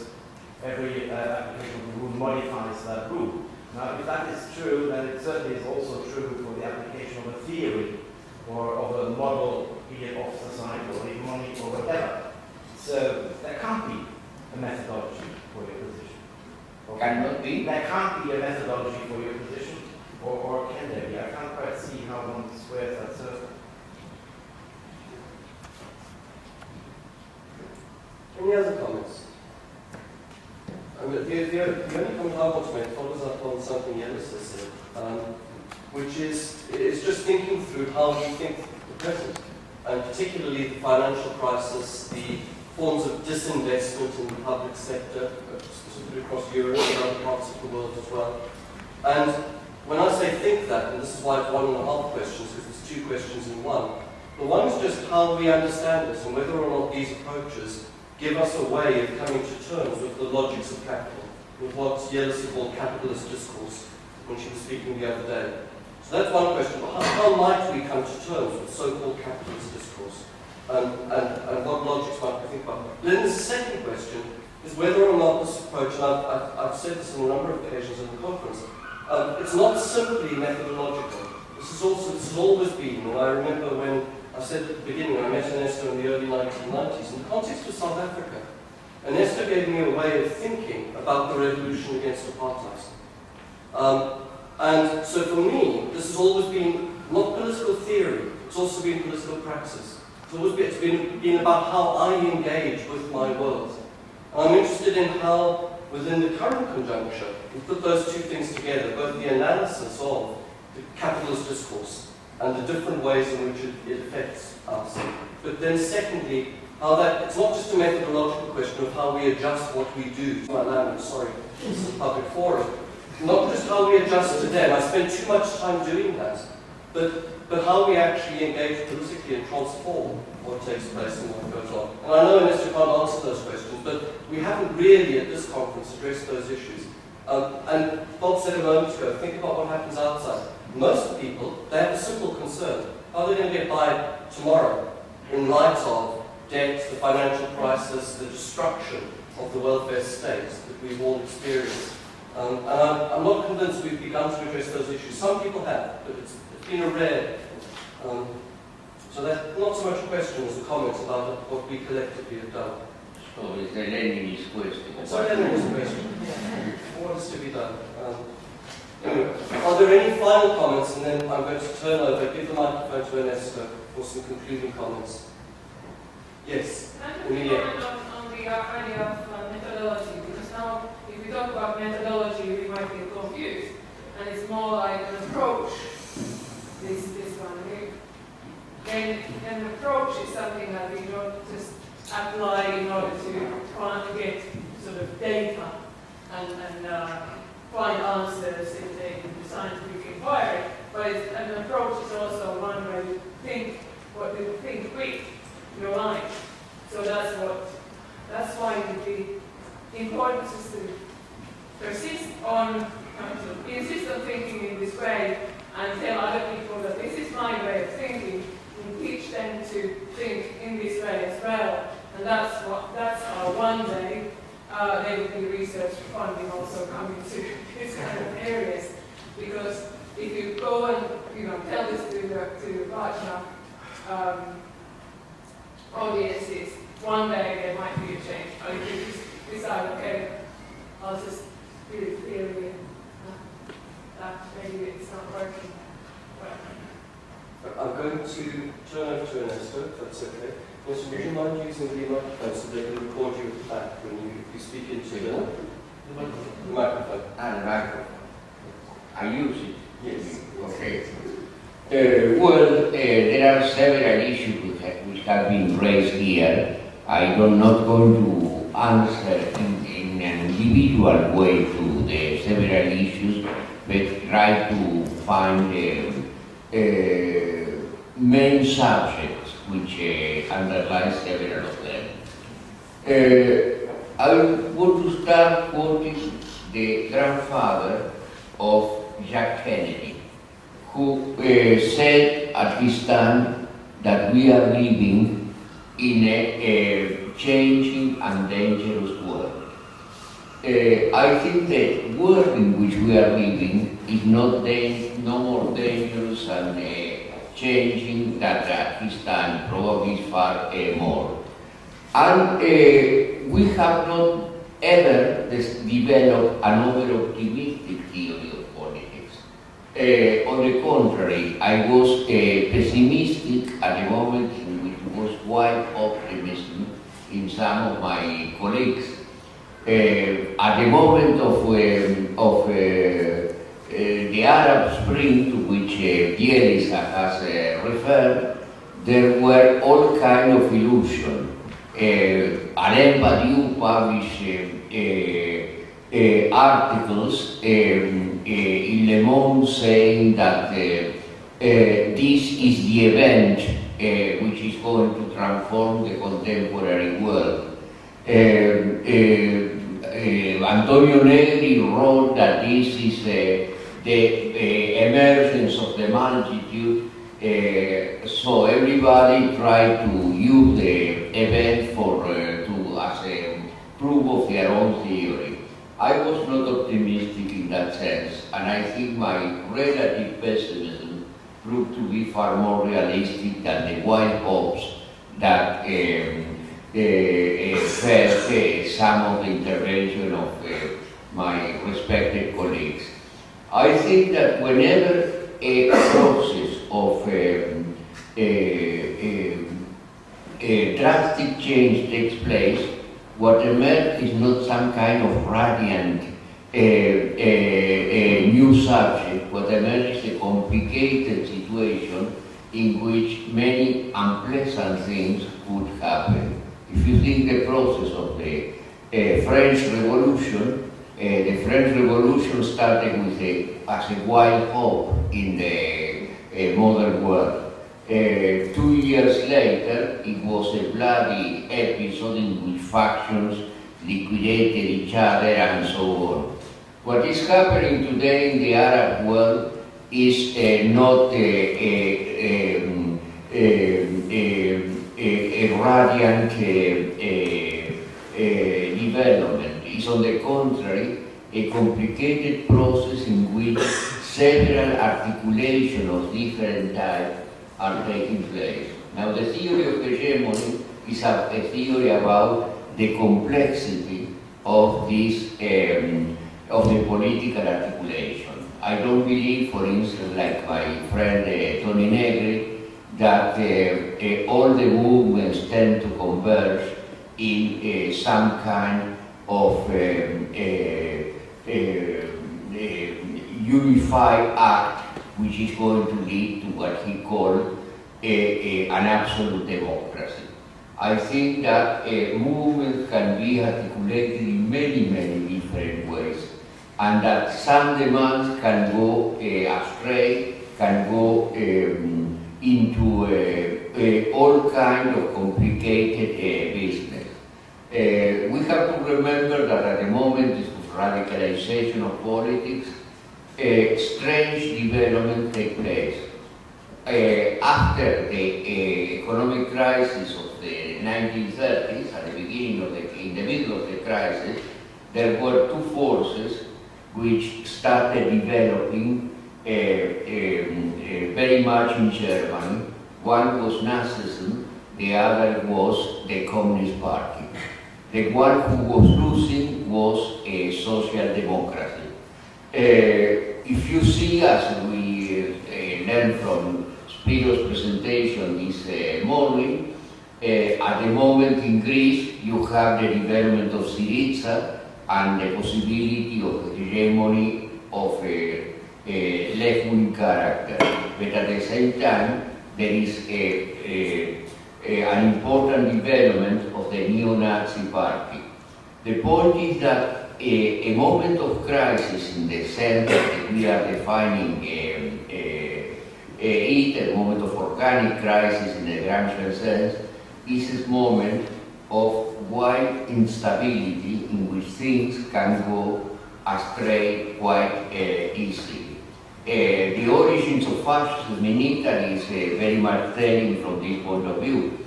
every application of a rule modifies that rule. Now, if that is true, then it certainly is also true for the application of a theory or of a model, be it of society or economic or whatever. So there can't be a methodology for your position. Cannot be? There can't be a methodology for your position, or can there be? I can't quite see how one squares that circle. Any other comments? The only comment I want to make follows up on something Yellis has said, which is just thinking through how we think the present, and particularly the financial crisis, the forms of disinvestment in the public sector, specifically across Europe and other parts of the world as well. And when I say think that, and this is why it's 1.5 questions, because it's 2 questions in one, the one is just how we understand this and whether or not these approaches give us a way of coming to terms with the logics of capital, with what Yellis called capitalist discourse when she was speaking the other day. So that's one question. How might we come to terms with so-called capitalist discourse? And what logics might we think about? Then the second question is whether or not this approach, and I've said this on a number of occasions in the conference, it's not simply methodological. This has always been, and I remember when I said at the beginning, I met Ernesto in the early 1990s, in the context of South Africa. Ernesto gave me a way of thinking about the revolution against apartheid. And so for me, this has always been not political theory, it's also been political praxis. It's been about how I engage with my world. And I'm interested in how, within the current conjuncture, we put those two things together, both the analysis of the capitalist discourse and the different ways in which it affects us. But then secondly, how that, it's not just a methodological question of how we adjust what we do. My language, sorry, this is a public forum. Not just how we adjust to them, I spend too much time doing that, but how we actually engage politically and transform what takes place and what goes on. And I know Ernesto can't answer those questions, but we haven't really at this conference addressed those issues. And Bob said a moment ago, think about what happens outside. Most people, they have a simple concern. How are they going to get by tomorrow in light of debt, the financial crisis, the destruction of the welfare state that we've all experienced? And I'm not convinced we've begun to address those issues. Some people have, but it's been a rare. So that's not so much a question as a comment about what we collectively have done. So it's a Leninist question. It's a Leninist question. What is to be done? Anyway, are there any final comments? And then I'm going to turn over, give the microphone to Ernesto for some concluding comments. Yes, Emilia. On the idea of methodology, because now if we talk about methodology, we might get confused, and it's more like an approach. This one. Then an approach is something that we don't just apply in order to try and get sort of data and find answers in the scientific inquiry. But an approach is also one where you think what you think with your life. So that's why it would be important just to insist on thinking in this way and tell other people that this is my way of thinking and teach them to think in this way as well. And that's how one day there will be research funding also coming to this kind of areas. Because if you go and tell this to large enough audiences, one day there might be a change. Or if you just decide, okay, I'll just do the theory and that maybe it's not working. I'm going to turn over to Ernesto, if that's okay. Also, would you mind using the microphone so they can record you at the back when you speak into the microphone? The microphone. I use it. Yes. Okay. There are several issues which have been raised here. I am not going to answer in an individual way to the several issues, but try to find main subjects which underlie several of them. I want to start quoting the grandfather of Jack Kennedy, who said at his time that we are living in a changing and dangerous world. I think the world in which we are living is no more dangerous and changing than at his time, probably far more. And we have not ever developed an over-optimistic theory of politics. On the contrary, I was pessimistic at the moment in which was quite optimism in some of my colleagues. At the moment of the Arab Spring, to which Elisa has referred, there were all kinds of illusions. Alain Badiou published articles in Le Monde saying that this is the event which is going to transform the contemporary world. Antonio Negri wrote that this is the emergence of the multitude, so everybody tried to use the event as a proof of their own theory. I was not optimistic in that sense, and I think my relative pessimism proved to be far more realistic than the wild hopes that fed some of the intervention of my respected colleagues. I think that whenever a process of a drastic change takes place, what emerges is not some kind of radiant new subject. What emerges is a complicated situation in which many unpleasant things could happen. If you think the process of the French Revolution, the French Revolution started with as a wild hope in the modern world. 2 years later, it was a bloody episode in which factions liquidated each other and so on. What is happening today in the Arab world is not a radiant development. It's on the contrary a complicated process in which several articulations of different types are taking place. Now, the theory of hegemony is a theory about the complexity of this of the political articulation. I don't believe, for instance, like my friend Tony Negri, that all the movements tend to converge in some kind of unified act which is going to lead to what he called an absolute democracy. I think that movements can be articulated in many, many different ways, and that some demands can go astray, can go into all kinds of complicated business. We have to remember that at the moment of radicalization of politics, strange developments take place. After the economic crisis of the 1930s, at the beginning of in the middle of the crisis, there were two forces which started developing very much in Germany. One was Nazism, the other was the Communist Party. The one who was losing was a social democracy. If you see, as we learned from Spiro's presentation this morning, at the moment in Greece you have the development of Syriza and the possibility of hegemony of a left-wing character. But at the same time, there is an important development of the neo-Nazi party. The point is that a moment of crisis in the sense that we are defining it, a moment of organic crisis in the Gramscian sense, is a moment of wide instability in which things can go astray quite easily. The origins of fascism in Italy is very much telling from this point of view.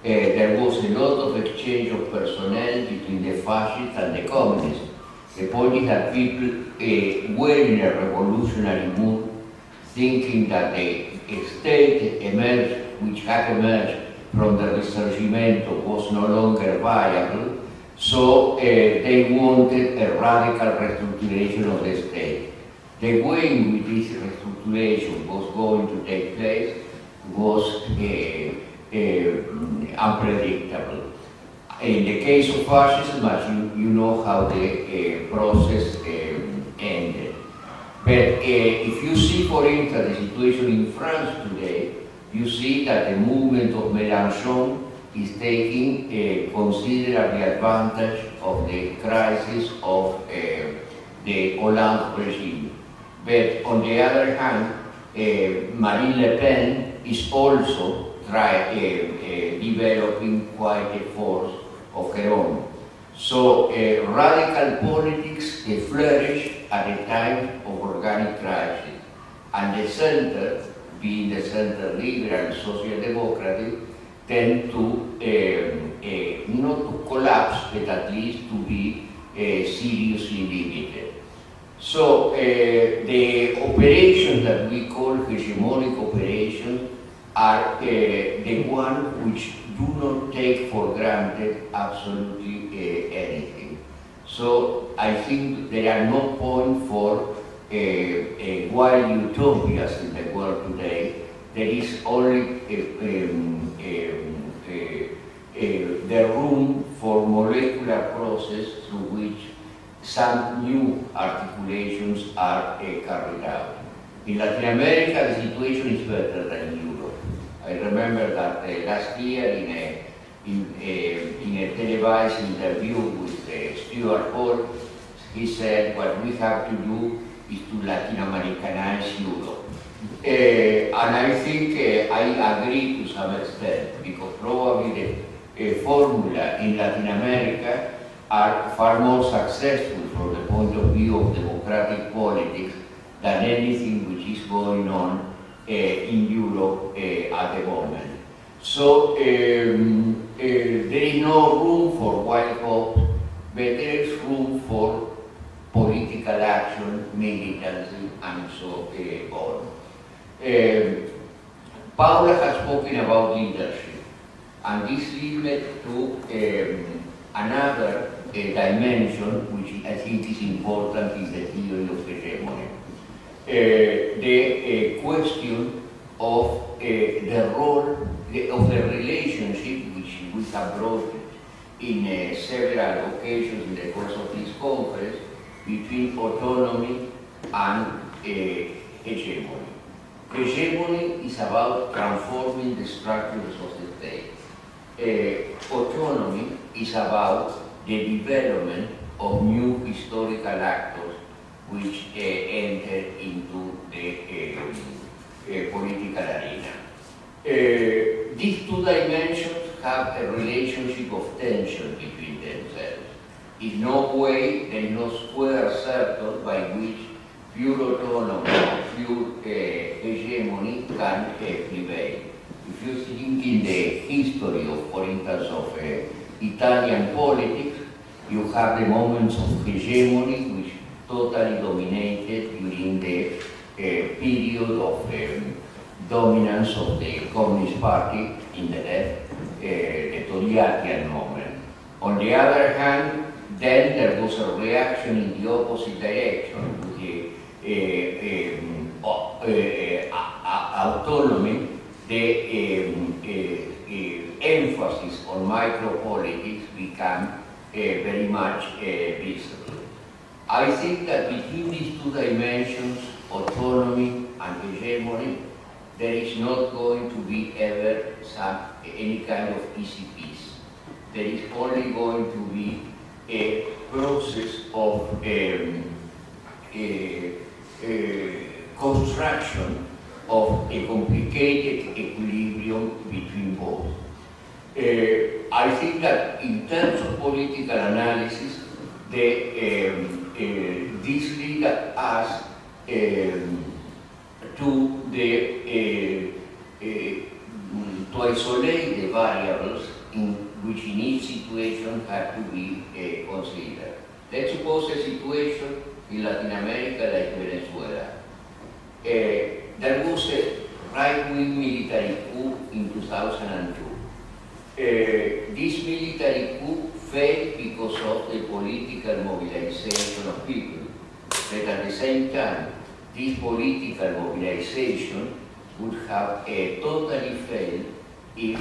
There was a lot of exchange of personnel between the fascists and the communists. The point is that people were in a revolutionary mood, thinking that the state which had emerged from the Risorgimento was no longer viable, so they wanted a radical restructuration of the state. The way in which this restructuration was going to take place was unpredictable. In the case of fascism, as you know how the process ended. But if you see, for instance, the situation in France today, you see that the movement of Mélenchon is taking considerable advantage of the crisis of the Hollande regime. But on the other hand, Marine Le Pen is also developing quite a force of her own. So radical politics flourish at a time of organic crisis, and the center, being the center liberal and social democratic, tend to not to collapse, but at least to be seriously limited. So the operations that we call hegemonic operations are the ones which do not take for granted absolutely anything. So I think there are no point for wild utopias in the world today, there is only the room for molecular process through which some new articulations are carried out. In Latin America, the situation is better than in Europe. I remember that last year in a televised interview with Stuart Hall, he said what we have to do is to Latin Americanize Europe. And I think I agree to some extent, because probably the formula in Latin America are far more successful from the point of view of democratic politics than anything which is going on in Europe at the moment. So there is no room for wild hope, but there is room for political action, militancy, and so on. Paula has spoken about leadership, and this leads me to another dimension which I think is important, is the theory of hegemony. The question of the role of the relationship, which we have brought in several occasions in the course of this conference, between autonomy and hegemony. Hegemony is about transforming the structures of the state. Autonomy is about the development of new historical actors which enter into the political arena. These two dimensions have a relationship of tension between themselves. In no way there is no square circle by which pure autonomy or pure hegemony can prevail. If you think in the history of, for instance, of Italian politics, you have the moments of hegemony which totally dominated during the period of dominance of the Communist Party in the left, the Togliattian moment. On the other hand, then there was a reaction in the opposite direction with the autonomy, the emphasis on micropolitics became very much visible. I think that between these two dimensions, autonomy and hegemony, there is not going to be ever any kind of easy peace. There is only going to be a process of construction of a complicated equilibrium between both. I think that in terms of political analysis, this leads us to isolate the variables which in each situation have to be considered. Let's suppose a situation in Latin America like Venezuela. There was a right-wing military coup in 2002. This military coup failed because of the political mobilization of people. But at the same time, this political mobilization would have totally failed if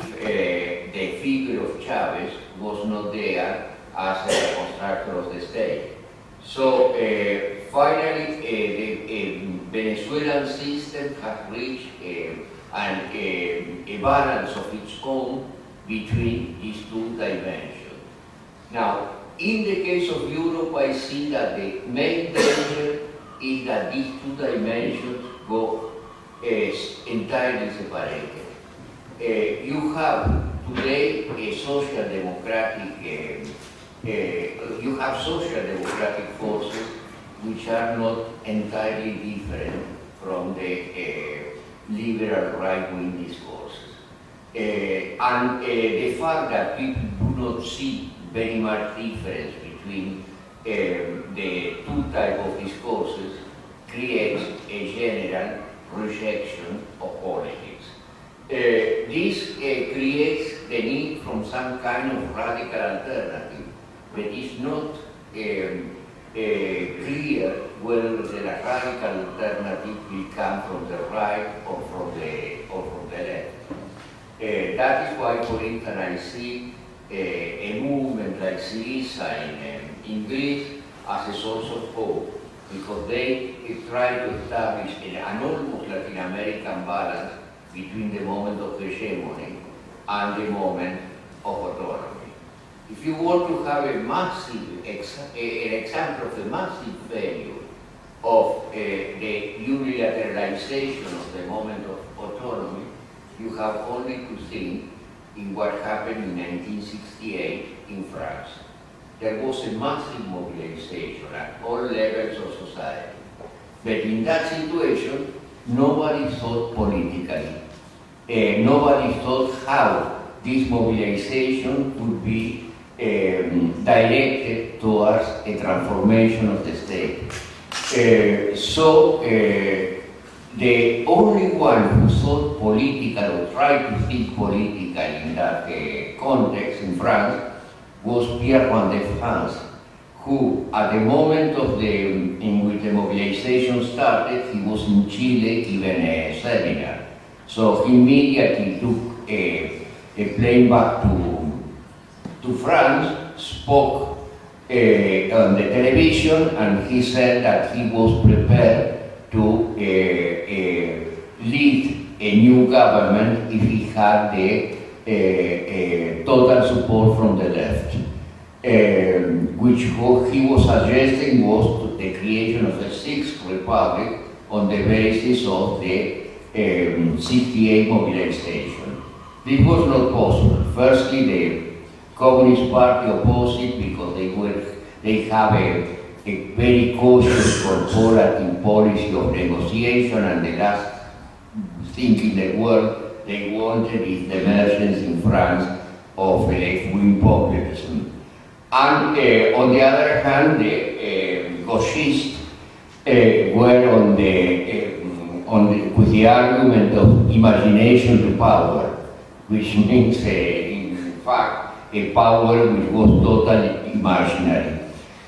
the figure of Chavez was not there as a constructor of the state. So finally, the Venezuelan system has reached a balance of its own between these two dimensions. Now, in the case of Europe, I see that the main danger is that these two dimensions go entirely separated. You have today a social democratic, forces which are not entirely different from the liberal right-wing discourses. And the fact that people do not see very much difference between the two types of discourses creates a general rejection of politics. This creates the need for some kind of radical alternative, but it's not clear whether the radical alternative will come from the right or from the left. That is why, for instance, I see a movement like Syriza in Greece as a source of hope, because they try to establish an almost Latin American balance between the moment of hegemony and the moment of autonomy. If you want to have a massive, an example of a massive failure of the unilateralization of the moment of autonomy, you have only to think in what happened in 1968 in France. There was a massive mobilization at all levels of society. But in that situation, nobody thought politically. Nobody thought how this mobilization would be directed towards a transformation of the state. So the only one who thought political or tried to think political in that context in France was Pierre Van de France, who at the moment of in which the mobilization started, he was in Chile giving a seminar. So he immediately took a plane back to France, spoke on the television, and he said that he was prepared to lead a new government if he had the total support from the left. Which he was suggesting was the creation of a sixth republic on the basis of the 68 mobilization. This was not possible. Firstly, the Communist Party opposed it because they have a very cautious corporative policy of negotiation, and the last thing in the world they wanted is the emergence in France of left-wing populism. And on the other hand, the gauchists were with the argument of imagination to power, which means, in fact, a power which was totally imaginary.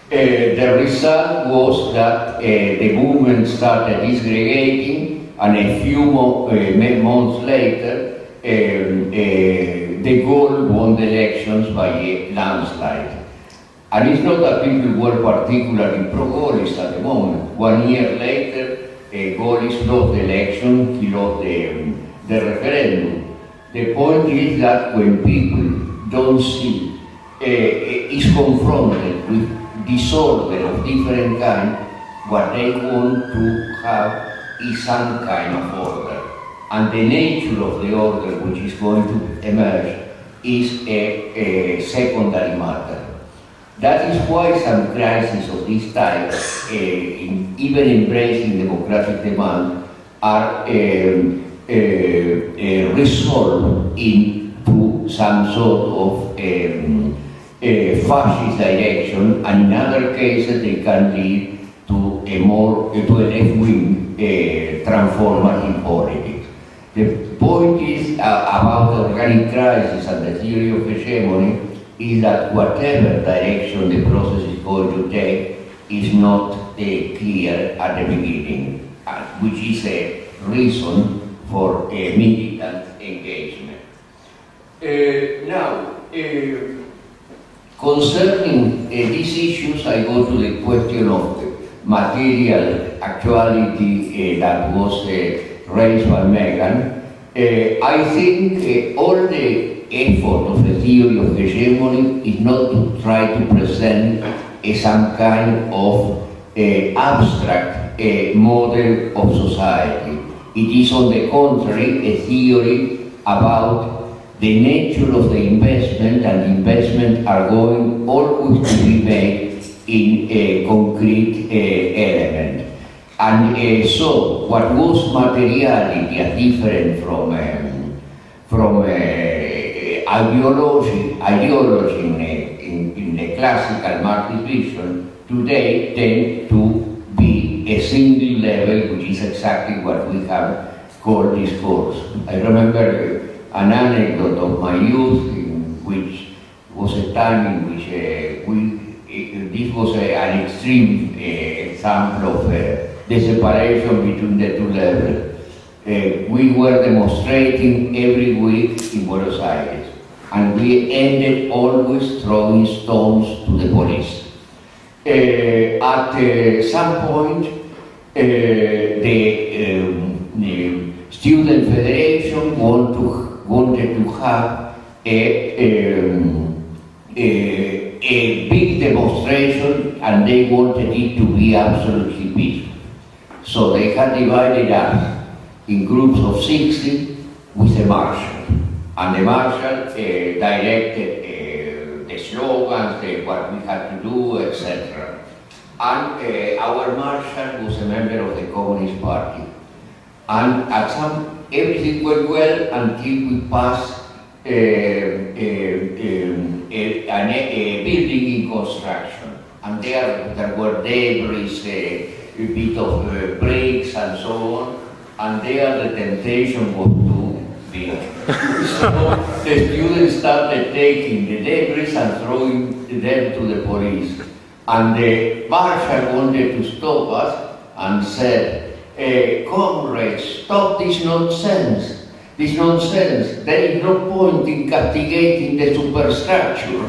The result was that the movement started disgregating, and a few months later, De Gaulle won the elections by a landslide. And it's not that people were particularly pro-Gaullist at the moment. 1 year later, Gaullist lost the election, he lost the referendum. The point is that when people don't see, is confronted with disorder of different kind, what they want to have is some kind of order. And the nature of the order which is going to emerge is a secondary matter. That is why some crises of this type, even embracing democratic demand, are resolved into some sort of fascist direction, and in other cases they can lead to a left-wing transformative politics. The point is about organic crisis and the theory of hegemony is that whatever direction the process is going to take is not clear at the beginning, which is a reason for a militant engagement. Now, concerning these issues, I go to the question of material actuality that was raised by Megan. I think all the effort of the theory of hegemony is not to try to present some kind of abstract model of society. It is, on the contrary, a theory about the nature of the investment, and investment are going always to be made in a concrete element. And so, what was materiality, as different from ideology in the classical Marxist vision, today tend to be a single level, which is exactly what we have called discourse. I remember an anecdote of my youth, in which was a time in which this was an extreme example of the separation between the two levels. We were demonstrating every week in Buenos Aires, and we ended always throwing stones to the police. At some point, the Student Federation wanted to have a big demonstration, and they wanted it to be absolutely peaceful. So they had divided us in groups of 60 with a marshal. And the marshal directed the slogans, what we had to do, etc. And our marshal was a member of the Communist Party. And at everything went well until we passed a building in construction. And there were debris, a bit of bricks and so on. And there the temptation was too big. So the students started taking the debris and throwing them to the police. And the marshal wanted to stop us and said, comrades, stop this nonsense. This nonsense. There is no point in castigating the superstructure.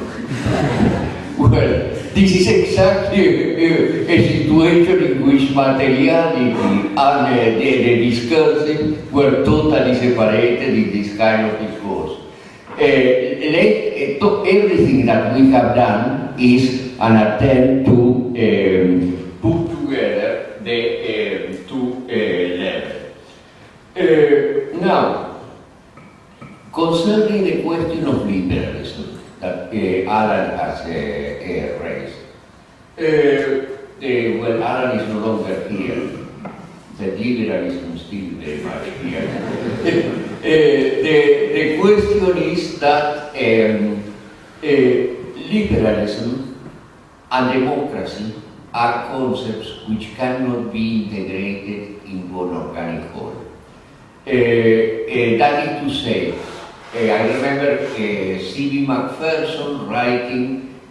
Well, this is exactly a situation in which materiality and the discursive were totally separated in this kind of discourse. Everything that we have done is an attempt to put together the two levels. Now, concerning the question of liberalism that Alan has raised, well, Alan is no longer here. The liberalism is still very much here. The question is that liberalism and democracy are concepts which cannot be integrated into an organic whole. That is to say, I remember C.B. Macpherson writing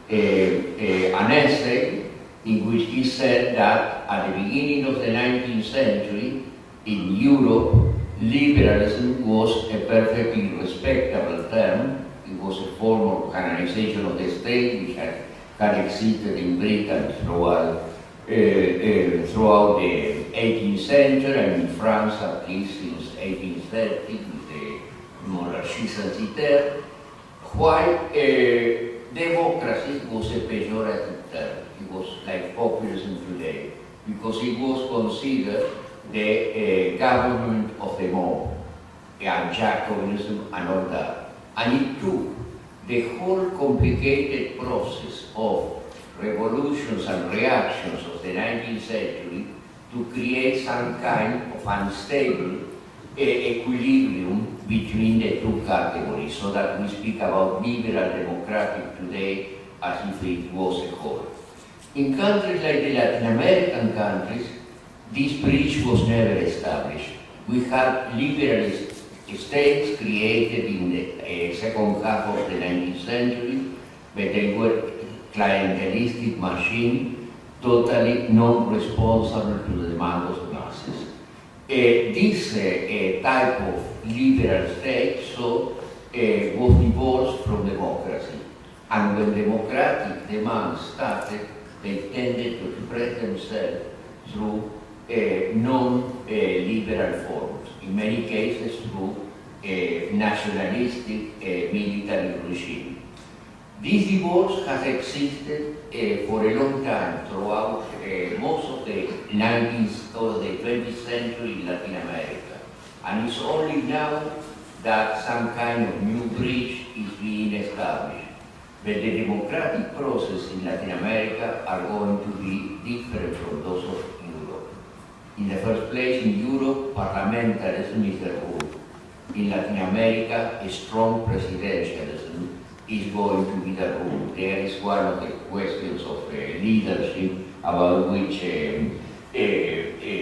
an essay in which he said that at the beginning of the 19th century, in Europe, liberalism was a perfectly respectable term. It was a form of organization of the state which had existed in Britain throughout the 18th century, and in France at least since 1830 with the monarchie censitaire, while democracy was a pejorative term. It was like populism today, because it was considered the government of the mob, and Jacobinism and all that. And it took the whole complicated process of revolutions and reactions of the 19th century to create some kind of unstable equilibrium between the two categories, so that we speak about liberal democratic today as if it was a whole. In countries like the Latin American countries, this bridge was never established. We had liberalist states created in the second half of the 19th century, but they were clientelistic machine, totally non-responsible to the demand of the masses. This type of liberal state was divorced from democracy. And when democratic demands started, they tended to express themselves through non-liberal forms, in many cases through nationalistic military regime. This divorce has existed for a long time throughout most of the 19th or the 20th century in Latin America. And it's only now that some kind of new bridge is being established. But the democratic process in Latin America are going to be different from those of Europe. In the first place, in Europe, parliamentarism is the rule. In Latin America, a strong presidentialism is going to be the rule. There is one of the questions of leadership about which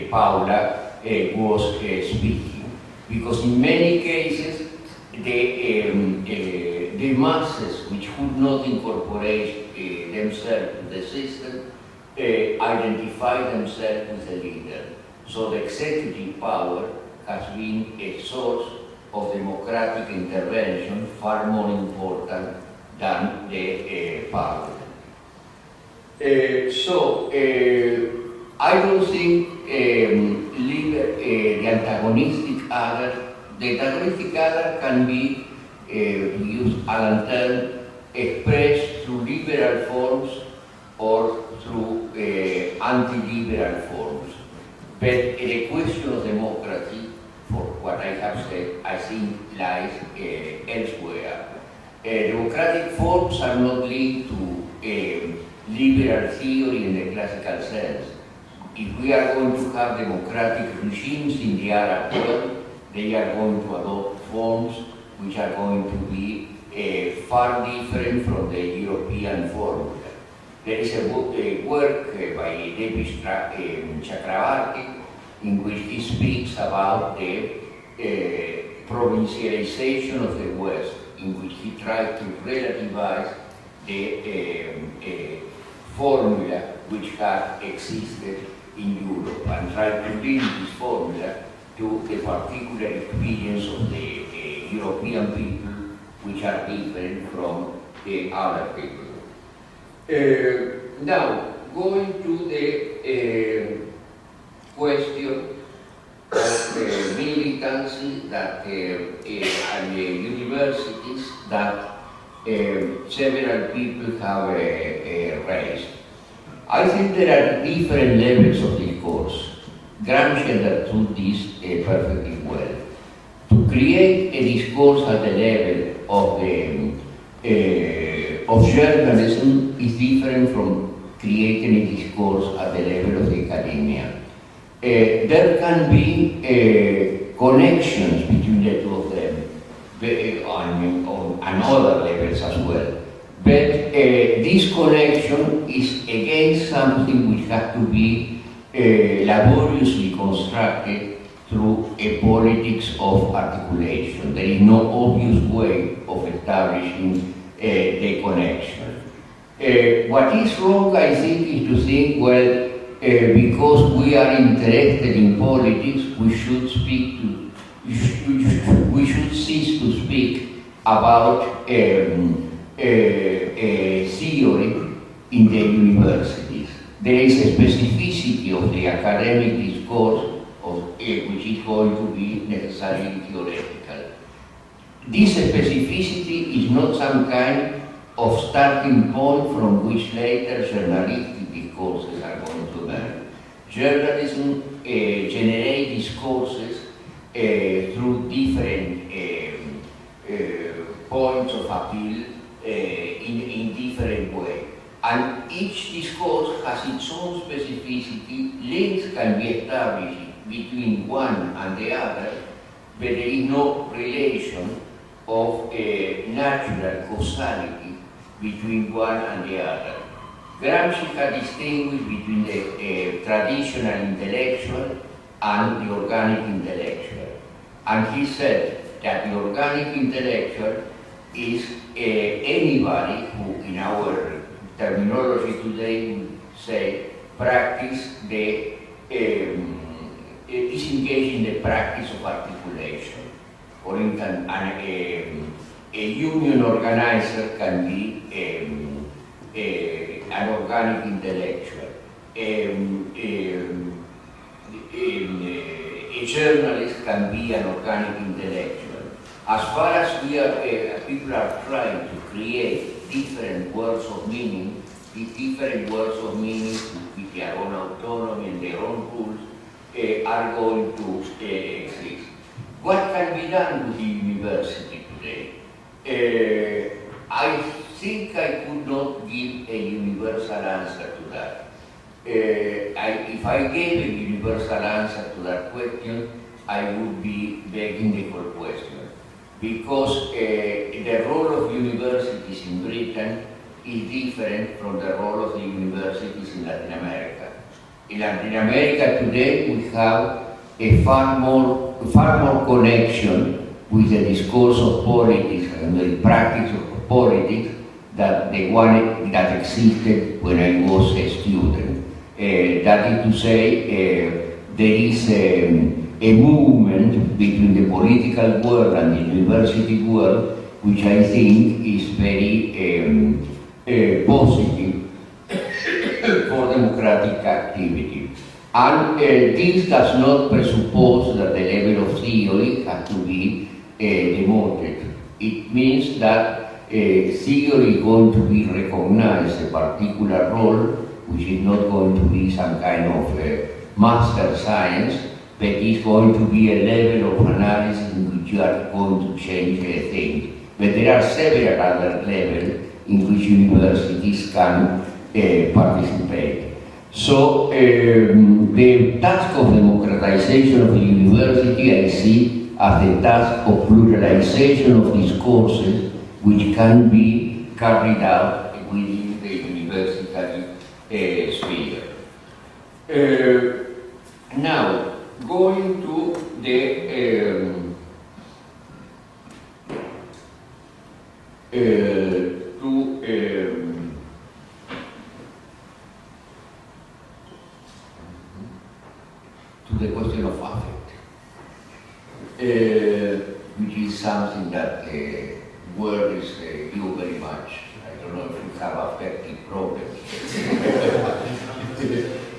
Paula was speaking. Because in many cases, the masses which would not incorporate themselves to the system identify themselves with a leader. So the executive power has been a source of democratic intervention far more important than the parliament. I don't think the antagonistic other can be used Alan term, expressed through liberal forms or through anti-liberal forms. But the question of democracy, for what I have said, I think lies elsewhere. Democratic forms are not linked to liberal theory in the classical sense. If we are going to have democratic regimes in the Arab world, they are going to adopt forms which are going to be far different from the European formula. There is a work by David Chakrabarty in which he speaks about the provincialization of the West, in which he tried to relativize the formula which had existed in Europe and tried to link this formula to the particular experience of the European people, which are different from the other people. Now, going to the question of militancy that at the universities that several people have raised. I think there are different levels of discourse. Gramsci understood this perfectly well. To create a discourse at the level of journalism is different from creating a discourse at the level of the academia. There can be connections between the two of them, on other levels as well. But this connection is against something which has to be laboriously constructed through a politics of articulation. There is no obvious way of establishing the connection. What is wrong, I think, is to think, well, because we are interested in politics, we should cease to speak about theory in the universities. There is a specificity of the academic discourse which is going to be necessarily theoretical. This specificity is not some kind of starting point from which later journalistic discourses are going to emerge. Journalism generates discourses through different points of appeal in different ways. And each discourse has its own specificity. Links can be established between one and the other, but there is no relation of natural causality between one and the other. Gramsci had distinguished between the traditional intellectual and the organic intellectual. And he said that the organic intellectual is anybody who, in our terminology today, would say is engaged in the practice of articulation. For instance, a union organizer can be an organic intellectual. A journalist can be an organic intellectual. As far as people are trying to create different words of meaning, these different words of meaning with their own autonomy and their own rules are going to exist. What can be done with the university today? I think I could not give a universal answer to that. If I gave a universal answer to that question, I would be begging the whole question. Because the role of universities in Britain is different from the role of the universities in Latin America. In Latin America today, we have a far more connection with the discourse of politics and the practice of politics than the one that existed when I was a student. That is to say, there is a movement between the political world and the university world, which I think is very positive for democratic activity. And this does not presuppose that the level of theory has to be demoted. It means that theory is going to be recognized a particular role, which is not going to be some kind of master science, but it's going to be a level of analysis in which you are going to change things. But there are several other levels in which universities can participate. So the task of democratization of the university I see as the task of pluralization of discourses which can be carried out within the university sphere. Now, going to the question of affect, which is something that worries you very much. I don't know if you have affective problems.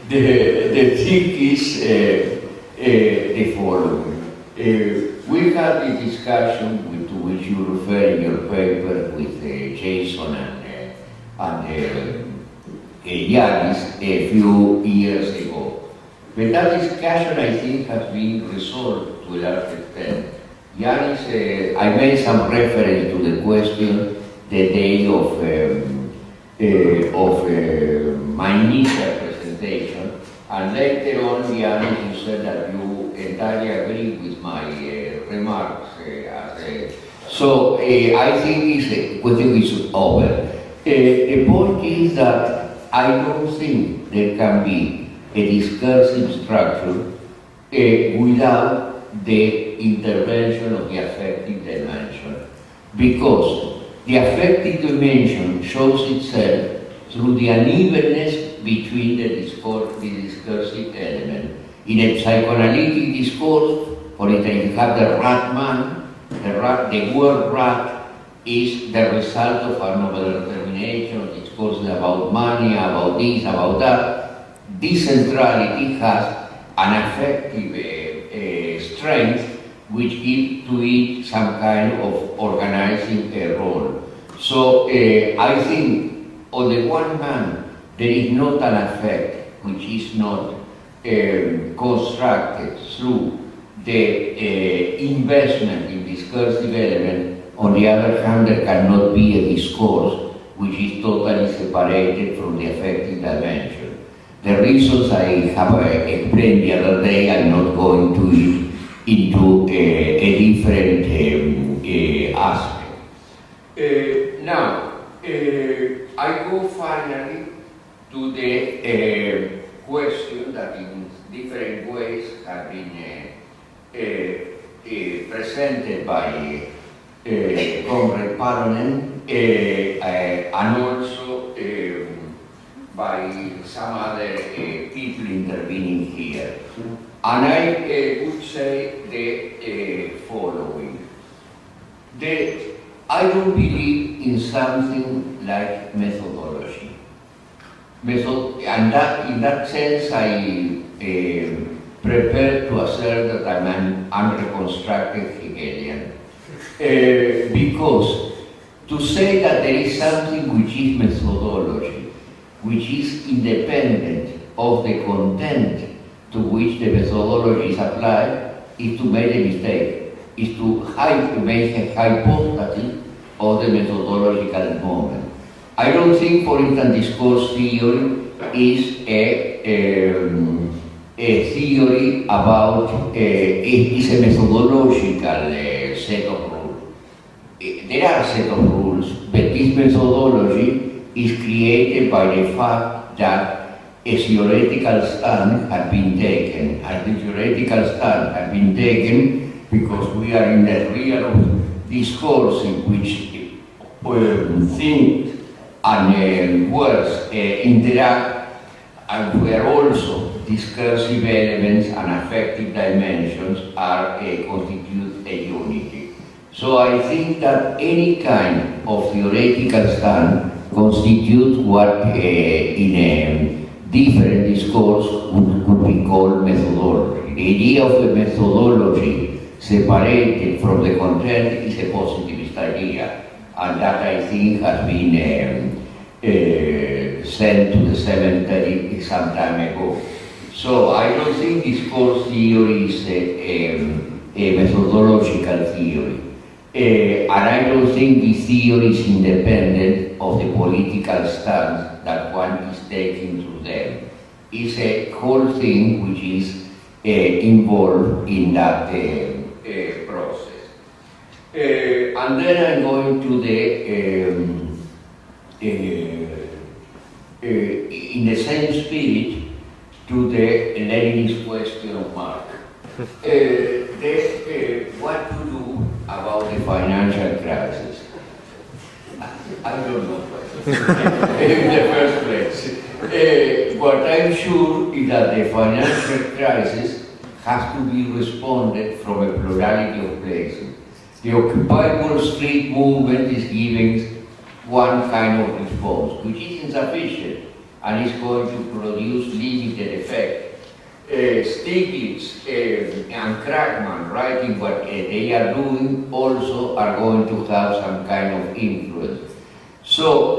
The thing is the following. We had the discussion to which you refer in your paper with Jason and Yanis a few years ago. But that discussion, I think, has been resolved to a large extent. Yanis, I made some reference to the question the day of my initial presentation, and later on, Yanis, you said that you entirely agree with my remarks. So I think the question is over. The point is that I don't think there can be a discursive structure without the intervention of the affective dimension, because the affective dimension shows itself through the unevenness between the discursive element. In a psychoanalytic discourse, for instance, you have the rat man. The word rat is the result of a novel determination, discourses about money, about this, about that. This centrality has an affective strength which gives to it some kind of organizing role. So I think on the one hand there is not an effect which is not constructed through the investment in discursive element. On the other hand, there cannot be a discourse which is totally separated from the affective dimension. The reasons I have explained the other day, I'm not going to into a different aspect. Now, I go finally to the question that in different ways have been presented by Comrade Paronen and also by some other people intervening here. And I would say the following. I don't believe in something like methodology. And that, in that sense, I prepare to assert that I'm an unreconstructed Hegelian. Because to say that there is something which is methodology, which is independent of the content to which the methodology is applied, is to make a mistake, is to make a hypothesis of the methodological moment. I don't think, for instance, discourse theory is a theory about, it is a methodological set of rules. There are a set of rules, but this methodology is created by the fact that a theoretical stand has been taken. And the theoretical stand has been taken because we are in the realm of discourse in which things and words interact, and where also discursive elements and affective dimensions are constitute a unity. So I think that any kind of theoretical stand constitutes what in a different discourse could be called methodology. The idea of a methodology separated from the content is a positivist idea, and that I think has been sent to the cemetery some time ago. So I don't think discourse theory is a methodological theory. And I don't think this theory is independent of the political stance that one is taking to them. It's a whole thing which is involved in that process. And then I'm going to in the same spirit, to the Leninist question of Marx. What to do about the financial crisis? I don't know. In the first place. What I'm sure is that the financial crisis has to be responded from a plurality of places. The Occupy Wall Street movement is giving one kind of response, which is insufficient and is going to produce limited effect. Stiglitz and Krugman, writing what they are doing, also are going to have some kind of influence. So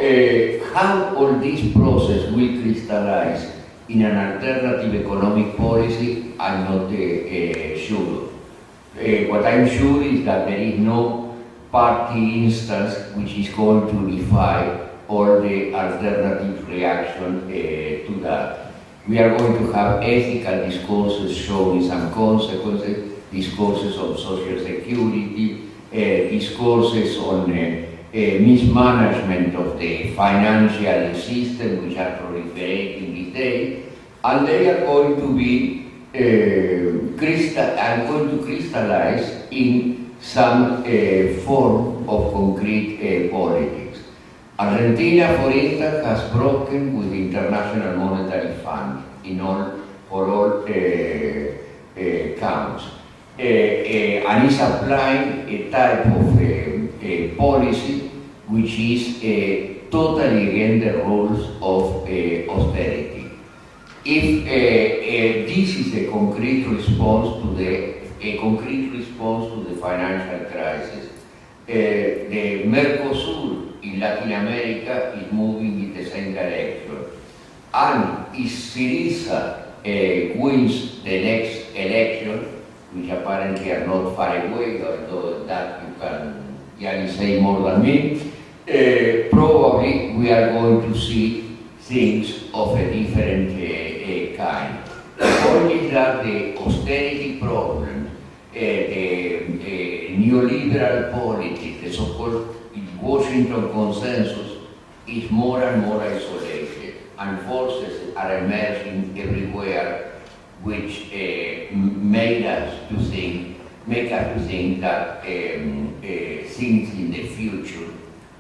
how all this process will crystallize in an alternative economic policy, I'm not sure. What I'm sure is that there is no party instance which is going to defy all the alternative reaction to that. We are going to have ethical discourses showing some consequences, discourses on social security, discourses on mismanagement of the financial system which are proliferating these days, and they are going to be crystallize in some form of concrete politics. Argentina, for instance, has broken with the International Monetary Fund for all counts, and is applying a type of policy which is totally against the rules of austerity. If this is a concrete response to the financial crisis, the Mercosur in Latin America is moving in the same direction. And if Syriza wins the next election, which apparently are not far away, although that you can say more than me, probably we are going to see things of a different kind. The point is that the austerity problem, the neoliberal politics, the so-called Washington consensus, is more and more isolated, and forces are emerging everywhere which make us to think that things in the future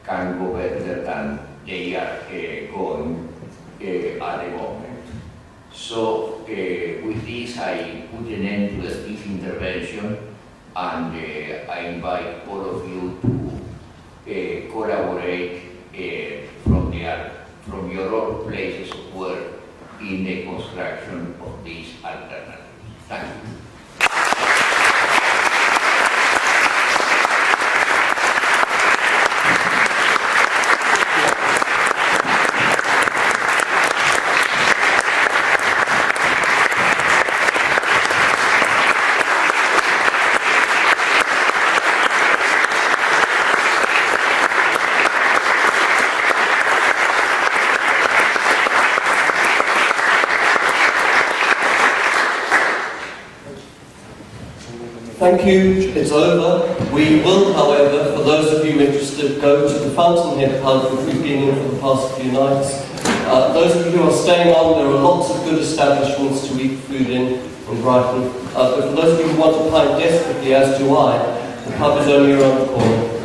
can go better than they are going at the moment. So with this I put an end to this intervention, and I invite all of you to collaborate from your own places of work in the construction of these alternatives. Thank you. Thank you, it's over. We will, however, for those of you interested, go to the Fountainhead pub, which we've been in for the past few nights. Those of you who are staying on, there are lots of good establishments to eat food in Brighton. But for those of you who want to pint desperately, as do I, the pub is only around the corner.